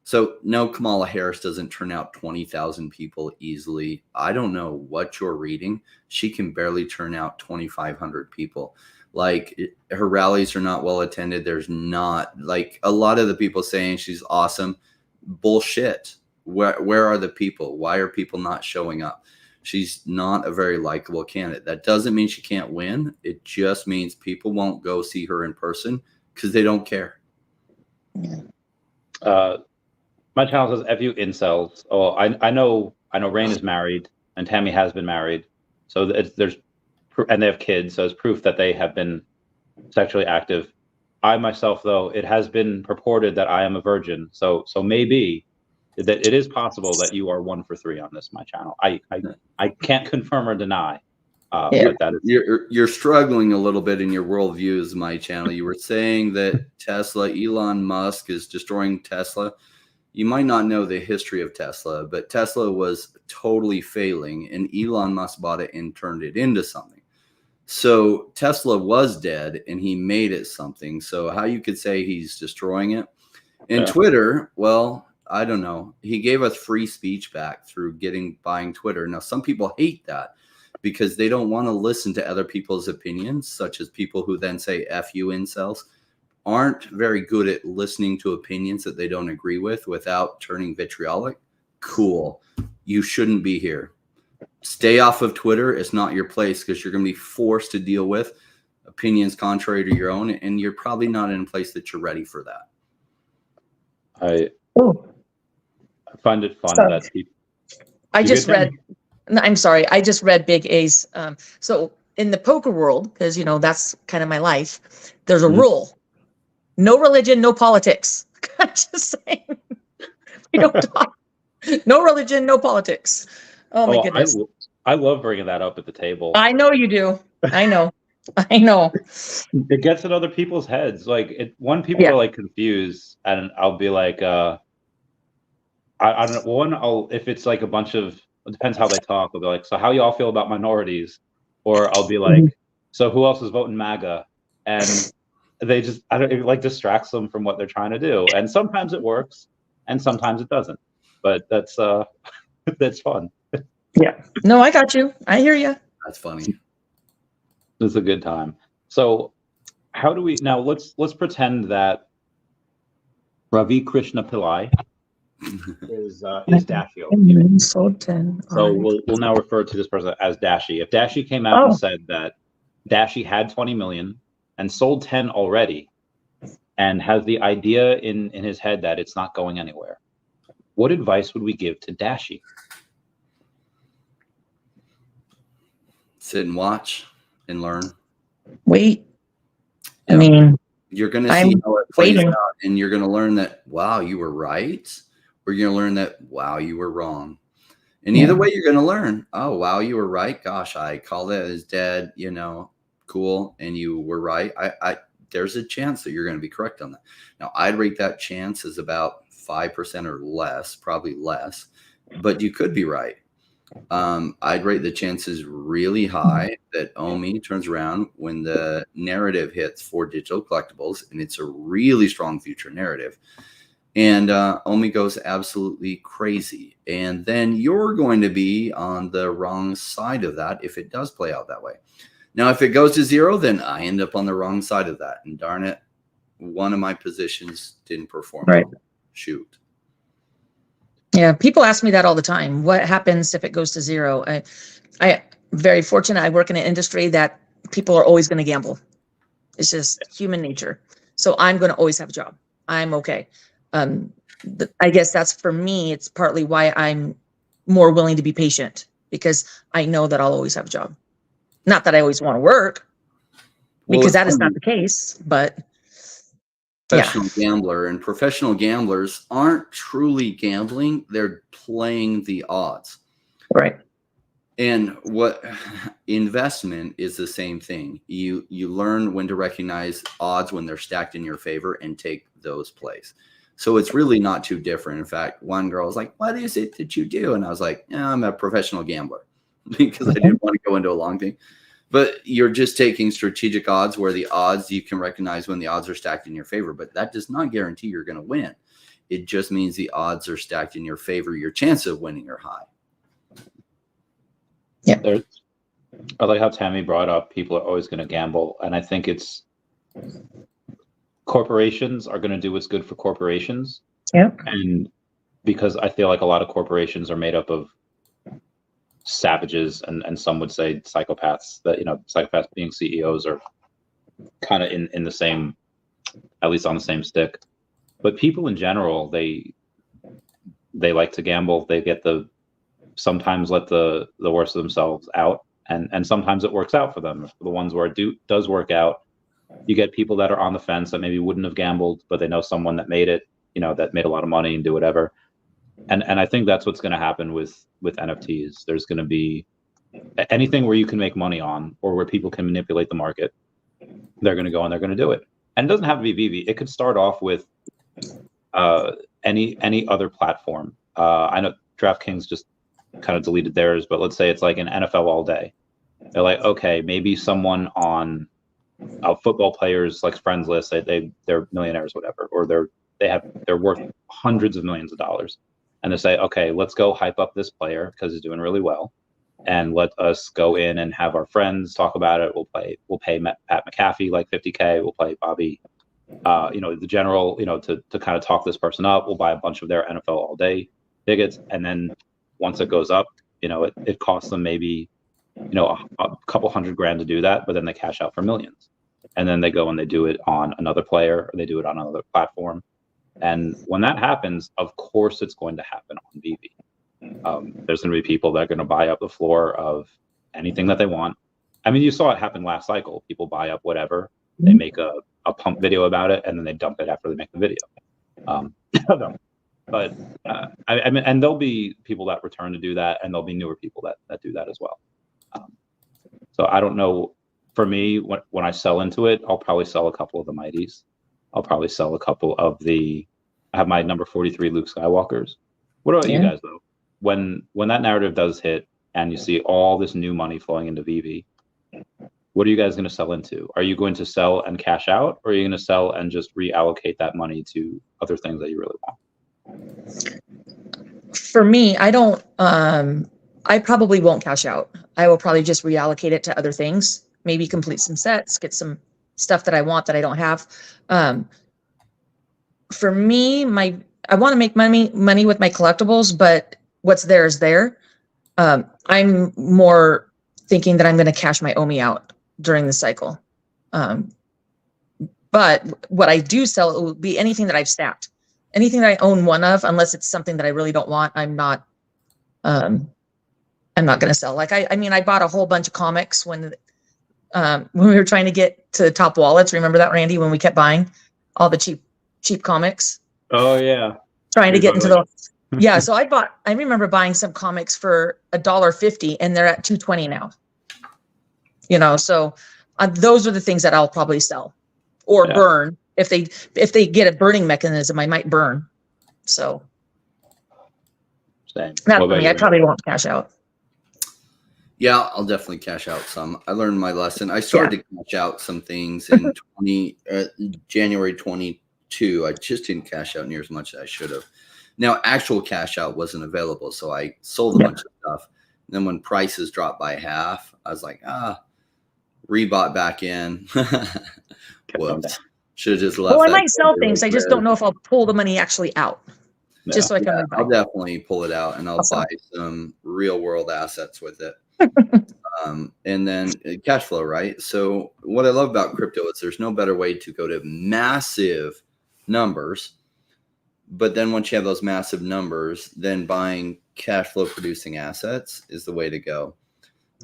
Speaker 4: So no, Kamala Harris doesn't turn out 20,000 people easily. I don't know what you're reading. She can barely turn out 2,500 people. Like her rallies are not well attended. There's not like a lot of the people saying she's awesome. Bullshit. Where are the people? Why are people not showing up? She's not a very likable candidate. That doesn't mean she can't win. It just means people won't go see her in person because they don't care.
Speaker 1: My channel says "F you incels." Oh, I know Rain is married and Tammy has been married, so and they have kids, so it's proof that they have been sexually active. I myself, though, it has been purported that I am a virgin, so maybe that it is possible that you are 1 for 3 on this my channel. I can't confirm or deny. But that is,
Speaker 4: you're struggling a little bit in your worldviews, my channel. You were saying that Elon Musk is destroying Tesla. You might not know the history of Tesla, but Tesla was totally failing, and Elon Musk bought it and turned it into something. So Tesla was dead, and he made it something. So how you could say he's destroying it? And Twitter, well, I don't know. He gave us free speech back through buying Twitter. Now, some people hate that because they don't want to listen to other people's opinions, such as people who then say F you incels. Aren't very good at listening to opinions that they don't agree with without turning vitriolic. Cool. You shouldn't be here. Stay off of Twitter. It's not your place because you're going to be forced to deal with opinions contrary to your own, and you're probably not in a place that you're ready for that.
Speaker 1: I find it fun that people.
Speaker 3: I just read. I'm sorry. I just read Big A's. So in the poker world, because that's kind of my life. There's a rule. No religion, no politics. I'm just saying. We don't talk. No religion, no politics. Oh my goodness.
Speaker 1: I love bringing that up at the table.
Speaker 3: I know you do. I know. I know.
Speaker 1: It gets in other people's heads. Like when people are like confused, and I'll be like, I don't know. If it's like a bunch of, it depends how they talk. I'll be like, so how y'all feel about minorities? Or I'll be like, so who else is voting MAGA? And they just, it like distracts them from what they're trying to do. And sometimes it works and sometimes it doesn't, but that's fun.
Speaker 3: Yeah. No, I got you. I hear you.
Speaker 4: That's funny.
Speaker 1: It's a good time. So how do we, now let's pretend that Ravi Krishna Pillai is Dashy. So we'll now refer to this person as Dashy. If Dashy came out and said that Dashy had 20 million and sold 10 already, and has the idea in his head that it's not going anywhere, what advice would we give to Dashy?
Speaker 4: Sit and watch and learn.
Speaker 3: Wait.
Speaker 4: Yeah.
Speaker 3: I mean,
Speaker 4: you're going to see how it plays out, and you're going to learn that, wow, you were right, or you're going to learn that, wow, you were wrong. And either way, you're going to learn, oh, wow, you were right. Gosh, I called it as dead, cool. And you were right. There's a chance that you're going to be correct on that. Now, I'd rate that chance as about 5% or less, probably less, but you could be right. I'd rate the chances really high that OMI turns around when the narrative hits for digital collectibles, and it's a really strong future narrative. And OMI goes absolutely crazy. And then you're going to be on the wrong side of that if it does play out that way. Now, if it goes to 0, then I end up on the wrong side of that. And darn it, one of my positions didn't perform.
Speaker 3: Right.
Speaker 4: Well. Shoot.
Speaker 3: Yeah, people ask me that all the time. What happens if it goes to 0? I very fortunate. I work in an industry that people are always going to gamble. It's just human nature. So I'm going to always have a job. I'm okay. I guess that's, for me, it's partly why I'm more willing to be patient, because I know that I'll always have a job. Not that I always want to work, because that is not the case, but
Speaker 4: professional gambler, and professional gamblers aren't truly gambling. They're playing the odds.
Speaker 3: Right.
Speaker 4: And what investment is the same thing. You learn when to recognize odds when they're stacked in your favor and take those plays. So it's really not too different. In fact, one girl was like, what is it that you do? And I was like, yeah, I'm a professional gambler, because I didn't want to go into a long thing. But you're just taking strategic odds where the odds, you can recognize when the odds are stacked in your favor, but that does not guarantee you're going to win. It just means the odds are stacked in your favor. Your chance of winning are high.
Speaker 3: Yeah.
Speaker 1: I like how Tammy brought up people are always going to gamble. And I think it's corporations are going to do what's good for corporations.
Speaker 3: Yeah.
Speaker 1: And because I feel like a lot of corporations are made up of savages, and some would say psychopaths, that psychopaths being CEOs are kind of in the same, at least on the same stick. But people in general, they like to gamble. They get sometimes let the worst of themselves out, and sometimes it works out for them. For the ones where it does work out, you get people that are on the fence that maybe wouldn't have gambled, but they know someone that made it, that made a lot of money and do whatever. And I think that's what's going to happen with NFTs. There's going to be anything where you can make money on, or where people can manipulate the market. They're going to go and they're going to do it. And it doesn't have to be VeVe. It could start off with any other platform. I know DraftKings just kind of deleted theirs, but let's say it's like an NFL all day. They're like, okay, maybe someone on football players like friends list, they're millionaires, whatever, or they're worth hundreds of millions of dollars, and they say, okay, let's go hype up this player because he's doing really well, and let us go in and have our friends talk about it. We'll pay Pat McAfee like $50K. We'll pay Bobby, the general, to kind of talk this person up. We'll buy a bunch of their NFL all day tickets, and then once it goes up, it costs them maybe, a couple $100,000 to do that, but then they cash out for millions. And then they go and they do it on another player, or they do it on another platform. And when that happens, of course, it's going to happen on VeVe. There's going to be people that are going to buy up the floor of anything that they want. I mean, you saw it happen last cycle. People buy up whatever. They make a pump video about it, and then they dump it after they make the video. But I mean, and there'll be people that return to do that, and there'll be newer people that do that as well. So I don't know. For me, when I sell into it, I'll probably sell a couple of the Mighties. I'll probably sell a couple of I have my number 43 Luke Skywalkers. What about you guys though? When that narrative does hit and you see all this new money flowing into VeVe, what are you guys going to sell into? Are you going to sell and cash out, or are you going to sell and just reallocate that money to other things that you really want?
Speaker 3: For me, I don't. I probably won't cash out. I will probably just reallocate it to other things. Maybe complete some sets, get some stuff that I want that I don't have. For me, I want to make money with my collectibles, but what's there is there. I'm more thinking that I'm going to cash my OMI out during the cycle. But what I do sell, it will be anything that I've stacked, anything that I own one of, unless it's something that I really don't want. I'm not going to sell. Like I mean, I bought a whole bunch of comics when we were trying to get to top wallets. Remember that, Randy, when we kept buying all the cheap comics?
Speaker 1: Oh yeah.
Speaker 3: Trying to get into the, yeah. So I remember buying some comics for $1.50 and they're at $2.20 now, so those are the things that I'll probably sell or burn. If they get a burning mechanism, I might burn. So
Speaker 1: same.
Speaker 3: Not for me. I probably won't cash out.
Speaker 4: Yeah, I'll definitely cash out some. I learned my lesson. I started to cash out some things in January 22. I just didn't cash out near as much as I should have. Now, actual cash out wasn't available, so I sold a bunch of stuff. And then when prices dropped by half, I was like, rebought back in. Whoops. Should have just left.
Speaker 3: Well, I might sell things. I just don't know if I'll pull the money actually out.
Speaker 1: Yeah.
Speaker 3: Just so I can.
Speaker 4: I'll definitely pull it out, and I'll buy some real world assets with it. And then cash flow, right? So what I love about crypto is there's no better way to go to massive numbers. But then once you have those massive numbers, then buying cash flow producing assets is the way to go,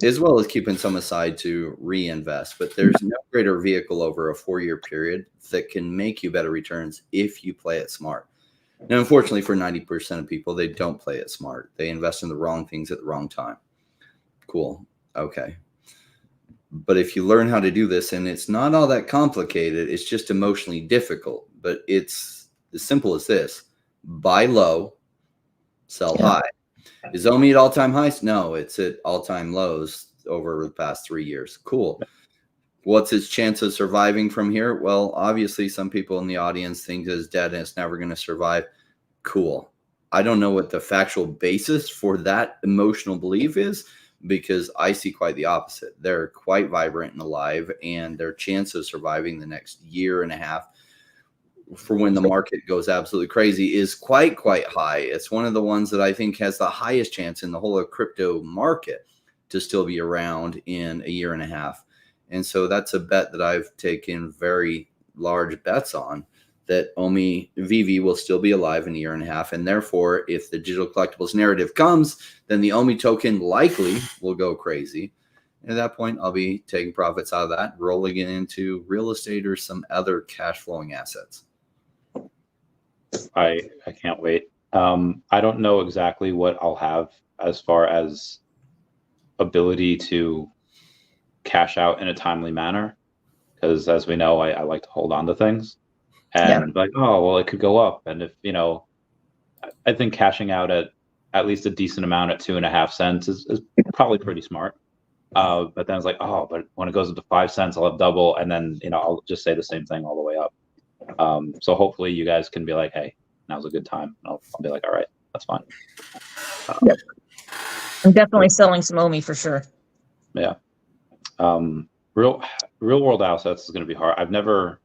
Speaker 4: as well as keeping some aside to reinvest. But there's no greater vehicle over a 4-year period that can make you better returns if you play it smart. Now, unfortunately, for 90% of people, they don't play it smart. They invest in the wrong things at the wrong time. Cool. Okay. But if you learn how to do this, and it's not all that complicated, it's just emotionally difficult, but it's as simple as this: buy low, sell high. Is OMI at all-time highs? No, it's at all-time lows over the past 3 years. Cool. What's its chance of surviving from here? Well, obviously some people in the audience think it's dead and it's never going to survive. Cool. I don't know what the factual basis for that emotional belief is, because I see quite the opposite. They're quite vibrant and alive, and their chance of surviving the next year and a half for when the market goes absolutely crazy is quite high. It's one of the ones that I think has the highest chance in the whole of crypto market to still be around in a year and a half. And so that's a bet that I've taken very large bets on that OMI VeVe will still be alive in a year and a half. And therefore, if the digital collectibles narrative comes, then the OMI token likely will go crazy. And at that point, I'll be taking profits out of that, rolling it into real estate or some other cash flowing assets.
Speaker 1: I can't wait. I don't know exactly what I'll have as far as ability to cash out in a timely manner, because as we know, I like to hold on to things and like, oh, well, it could go up. And if, you know, I think cashing out at least a decent amount at 2.5 cents is probably pretty smart. But then I was like, oh, but when it goes up to 5 cents, I'll have double. And then, you know, I'll just say the same thing all the way up. So hopefully you guys can be like, hey, now's a good time. And I'll be like, all right, that's fine.
Speaker 3: Yep. I'm definitely selling some OMI for sure.
Speaker 1: Yeah. Real world assets is going to be hard. I've never,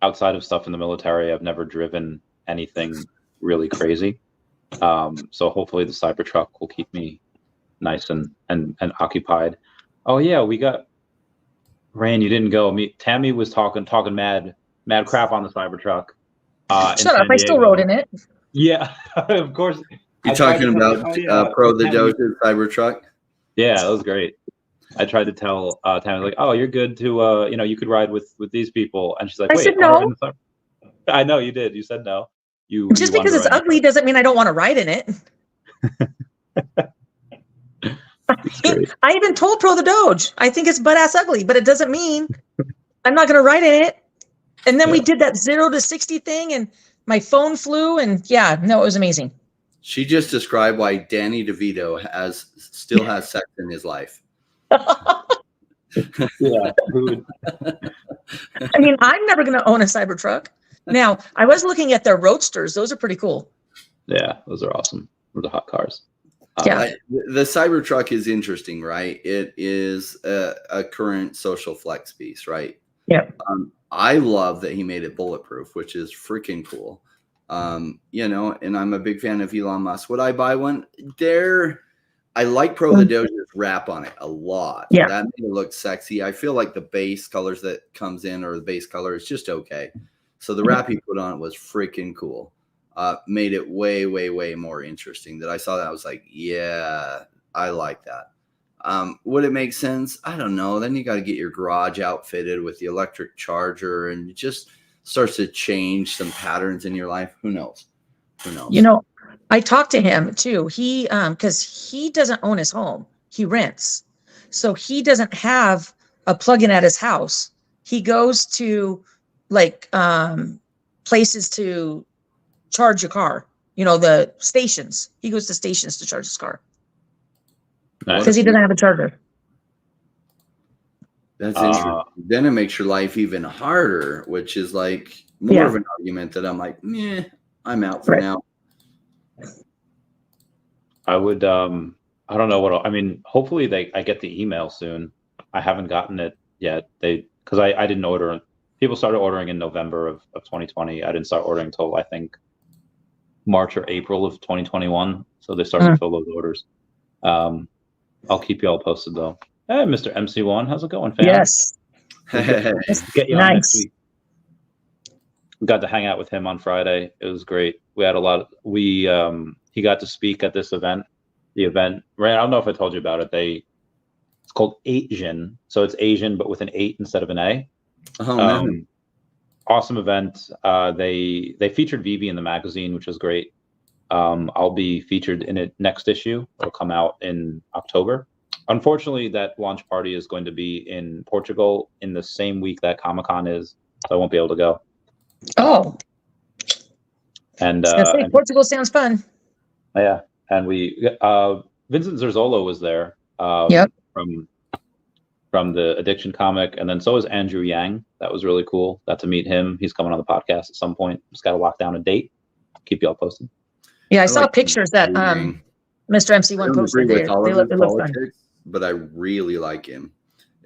Speaker 1: outside of stuff in the military, I've never driven anything really crazy. So hopefully the Cybertruck will keep me nice and occupied. Oh yeah, we got Rain. You didn't go. Tammy was talking mad crap on the Cybertruck.
Speaker 3: Shut up! I still rode in it.
Speaker 1: Yeah, of course.
Speaker 4: You're talking about Pro the Doge's Cybertruck?
Speaker 1: Yeah, that was great. I tried to tell Tammy, like, oh, you're good to, you know, you could ride with these people. And she's like,
Speaker 3: I
Speaker 1: wait,
Speaker 3: said no.
Speaker 1: I know you did. You said no.
Speaker 3: Just because it's ugly doesn't mean I don't want to ride in it. I even told Pro the Doge, I think it's butt ass ugly, but it doesn't mean I'm not going to ride in it. And then we did that 0 to 60 thing and my phone flew and yeah, no, it was amazing.
Speaker 4: She just described why Danny DeVito still has sex in his life.
Speaker 1: Yeah.
Speaker 3: I mean, I'm never going to own a Cybertruck. Now, I was looking at their Roadsters. Those are pretty cool.
Speaker 1: Yeah, those are awesome. Those are hot cars.
Speaker 3: Yeah.
Speaker 4: The Cybertruck is interesting, right? It is a current social flex piece, right?
Speaker 3: Yeah.
Speaker 4: I love that he made it bulletproof, which is freaking cool. You know, and I'm a big fan of Elon Musk. Would I buy one? I like Pro the Doge's wrap on it a lot.
Speaker 3: Yeah.
Speaker 4: That made it look sexy. I feel like the base colors that comes in or the base color is just okay. So the wrap he put on it was freaking cool. Made it way, way, way more interesting. That I saw that I was like, yeah, I like that. Would it make sense? I don't know. Then you got to get your garage outfitted with the electric charger and it just starts to change some patterns in your life. Who knows? Who knows?
Speaker 3: You know, I talked to him too. He, because he doesn't own his home, he rents. So he doesn't have a plug-in at his house. He goes to like places to charge your car, you know, the stations. He goes to stations to charge his car because he doesn't have a charger.
Speaker 4: That's interesting. Then it makes your life even harder, which is like more of an argument that I'm like, meh, I'm out for now.
Speaker 1: I would, I don't know what, I mean, hopefully I get the email soon. I haven't gotten it yet. Because I didn't order. People started ordering in November of 2020. I didn't start ordering until I think March or April of 2021. So they started to fill those orders. I'll keep you all posted though. Hey, Mr. MC1, how's it going, fam?
Speaker 3: Yes.
Speaker 1: Get you on next week. We got to hang out with him on Friday. It was great. We had a lot of, he got to speak at this event. The event, right? I don't know if I told you about it. It's called Asian. So it's Asian, but with an 8 instead of an A.
Speaker 4: Oh, man.
Speaker 1: Awesome event. They featured VeVe in the magazine, which was great. I'll be featured in it next issue. It'll come out in October. Unfortunately, that launch party is going to be in Portugal in the same week that Comic-Con is, so I won't be able to go.
Speaker 3: Oh.
Speaker 1: And
Speaker 3: Portugal sounds fun.
Speaker 1: Yeah, and Vincent Zerzolo was there.
Speaker 3: Yep.
Speaker 1: From the Addiction comic, and then so is Andrew Yang. That was really cool. Got to meet him. He's coming on the podcast at some point. Just got to lock down a date. Keep you all posted.
Speaker 3: Yeah, I saw pictures that Mr. MC1 posted there. They look fun.
Speaker 4: But I really like him,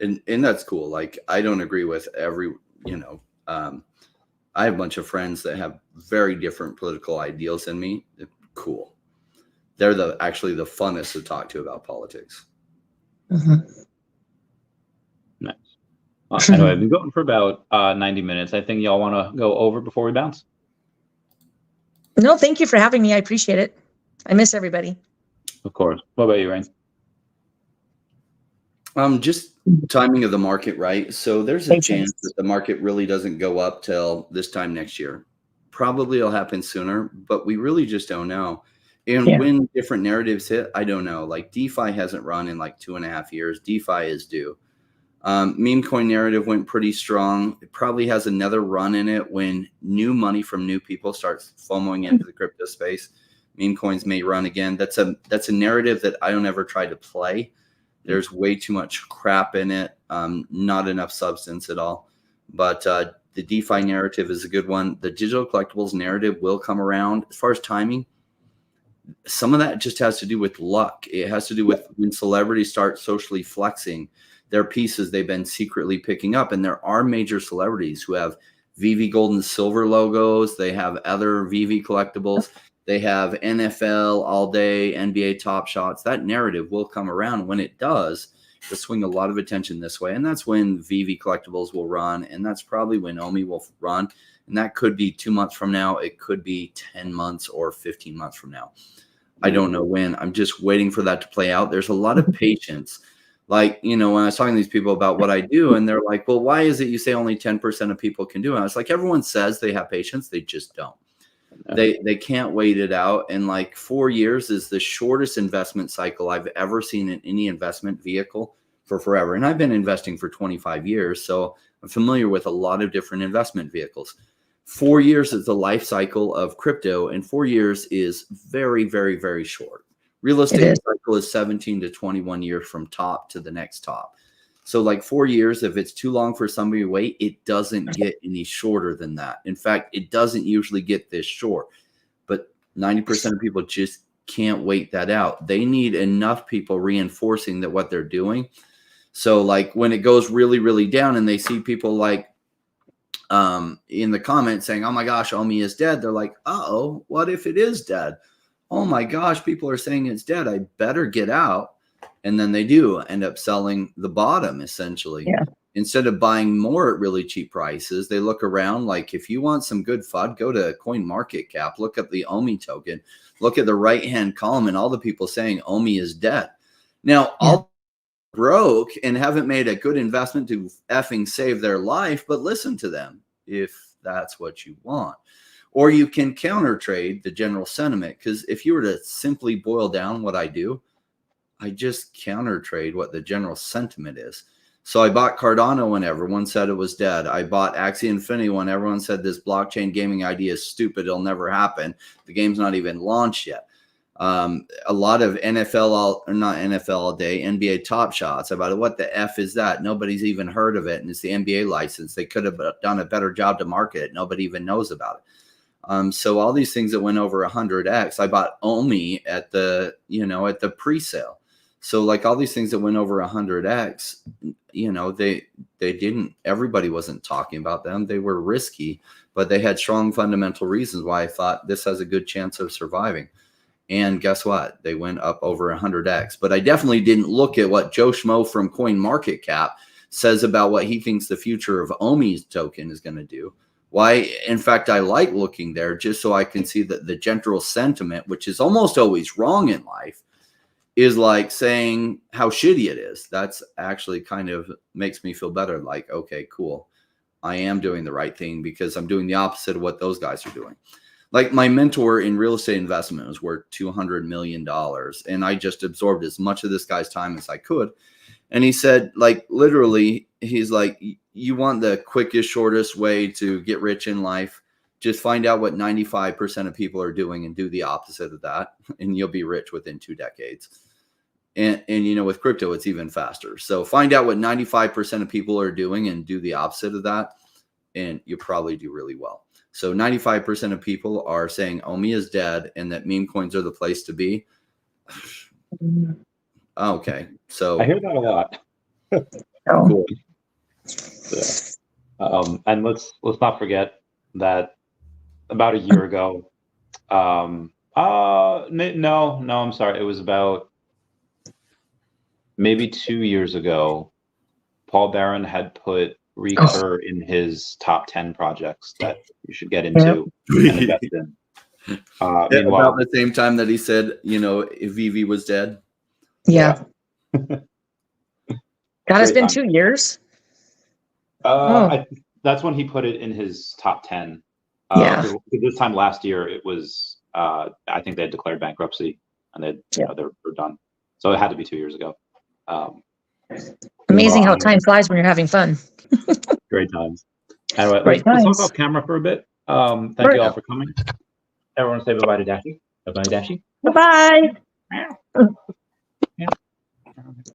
Speaker 4: and that's cool. Like I don't agree with every, you know. I have a bunch of friends that have very different political ideals than me. Cool. They're actually the funnest to talk to about politics.
Speaker 3: Mm-hmm.
Speaker 1: Nice. Anyway, I've been going for about 90 minutes. I think y'all want to go over before we bounce.
Speaker 3: No, thank you for having me. I appreciate it. I miss everybody.
Speaker 1: Of course. What about you, Rain?
Speaker 4: Just timing of the market, right? So there's a chance that the market really doesn't go up till this time next year. Probably it'll happen sooner, but we really just don't know. And when different narratives hit, I don't know. Like DeFi hasn't run in like 2.5 years. DeFi is due. Meme coin narrative went pretty strong. It probably has another run in it when new money from new people starts FOMOing into the crypto space. Meme coins may run again. That's a narrative that I don't ever try to play. There's way too much crap in it, not enough substance at all. But the DeFi narrative is a good one. The digital collectibles narrative will come around. As far as timing, some of that just has to do with luck. It has to do with when celebrities start socially flexing their pieces they've been secretly picking up. And there are major celebrities who have VeVe gold and silver logos. They have other VeVe collectibles. They have NFL all day, NBA top shots. That narrative will come around. When it does, it'll swing a lot of attention this way. And that's when VeVe collectibles will run. And that's probably when OMI will run. And that could be 2 months from now. It could be 10 months or 15 months from now. I don't know when. I'm just waiting for that to play out. There's a lot of patience. Like, you know, when I was talking to these people about what I do, and they're like, well, why is it you say only 10% of people can do it? I was like, everyone says they have patience. They just don't. They can't wait it out. And like 4 years is the shortest investment cycle I've ever seen in any investment vehicle for forever. And I've been investing for 25 years. So I'm familiar with a lot of different investment vehicles. 4 years is the life cycle of crypto, and 4 years is very, very, very short. Real estate cycle is 17 to 21 years from top to the next top. So like 4 years, if it's too long for somebody to wait, it doesn't get any shorter than that. In fact, it doesn't usually get this short. But 90% of people just can't wait that out. They need enough people reinforcing that what they're doing. So like when it goes really, really down and they see people like in the comments saying, oh my gosh, OMI is dead. They're like, uh-oh, what if it is dead? Oh my gosh, people are saying it's dead. I better get out. And then they do end up selling the bottom, essentially. Yeah. Instead of buying more at really cheap prices, they look around. Like if you want some good FUD, go to CoinMarketCap, look at the OMI token, look at the right-hand column and all the people saying OMI is dead. Now, all broke and haven't made a good investment to effing save their life, but listen to them if that's what you want. Or you can counter trade the general sentiment, because if you were to simply boil down what I do, I just counter trade what the general sentiment is. So I bought Cardano when everyone said it was dead. I bought Axie Infinity when everyone said this blockchain gaming idea is stupid. It'll never happen. The game's not even launched yet. A lot of NFL all day, NBA Top Shots. About what the F is that? Nobody's even heard of it. And it's the NBA license. They could have done a better job to market it. Nobody even knows about it. So all these things that went over 100x, I bought OMI at the, at the pre-sale. So like all these things that went over 100x, they didn't, everybody wasn't talking about them. They were risky, but they had strong fundamental reasons why I thought this has a good chance of surviving. And guess what? They went up over 100x. But I definitely didn't look at what Joe Schmo from CoinMarketCap says about what he thinks the future of OMI's token is going to do. Why? In fact, I like looking there just so I can see that the general sentiment, which is almost always wrong in life, is like saying how shitty it is. That's actually kind of makes me feel better. Like, okay, cool. I am doing the right thing because I'm doing the opposite of what those guys are doing. Like my mentor in real estate investment was worth $200 million. And I just absorbed as much of this guy's time as I could. And he said, like, literally, he's like, you want the quickest, shortest way to get rich in life. Just find out what 95% of people are doing and do the opposite of that. And you'll be rich within 2 decades. And with crypto, it's even faster. So find out what 95% of people are doing and do the opposite of that. And you'll probably do really well. So 95% of people are saying OMI is dead and that meme coins are the place to be. Okay. So
Speaker 1: I hear that a lot.
Speaker 4: Cool.
Speaker 1: Yeah. And let's not forget that about a year ago, no, I'm sorry. It was about maybe 2 years ago. Paul Barron had put Recur in his top 10 projects that you should get into and invest in. Meanwhile,
Speaker 4: about the same time that he said, you know, if VeVe was dead.
Speaker 3: Yeah. God, it's
Speaker 1: Great
Speaker 3: been
Speaker 1: time.
Speaker 3: 2 years.
Speaker 1: That's when he put it in his top 10.
Speaker 3: Yeah.
Speaker 1: 'Cause this time last year, it was, I think they had declared bankruptcy and they were done. So it had to be 2 years ago.
Speaker 3: Amazing how time flies when you're having fun.
Speaker 1: Great times. Anyway,
Speaker 3: Great
Speaker 1: let's talk
Speaker 3: times.
Speaker 1: off camera for a bit. Thank you all for coming. Everyone say bye-bye to Dashy. Bye-bye, Dashy.
Speaker 3: Bye-bye.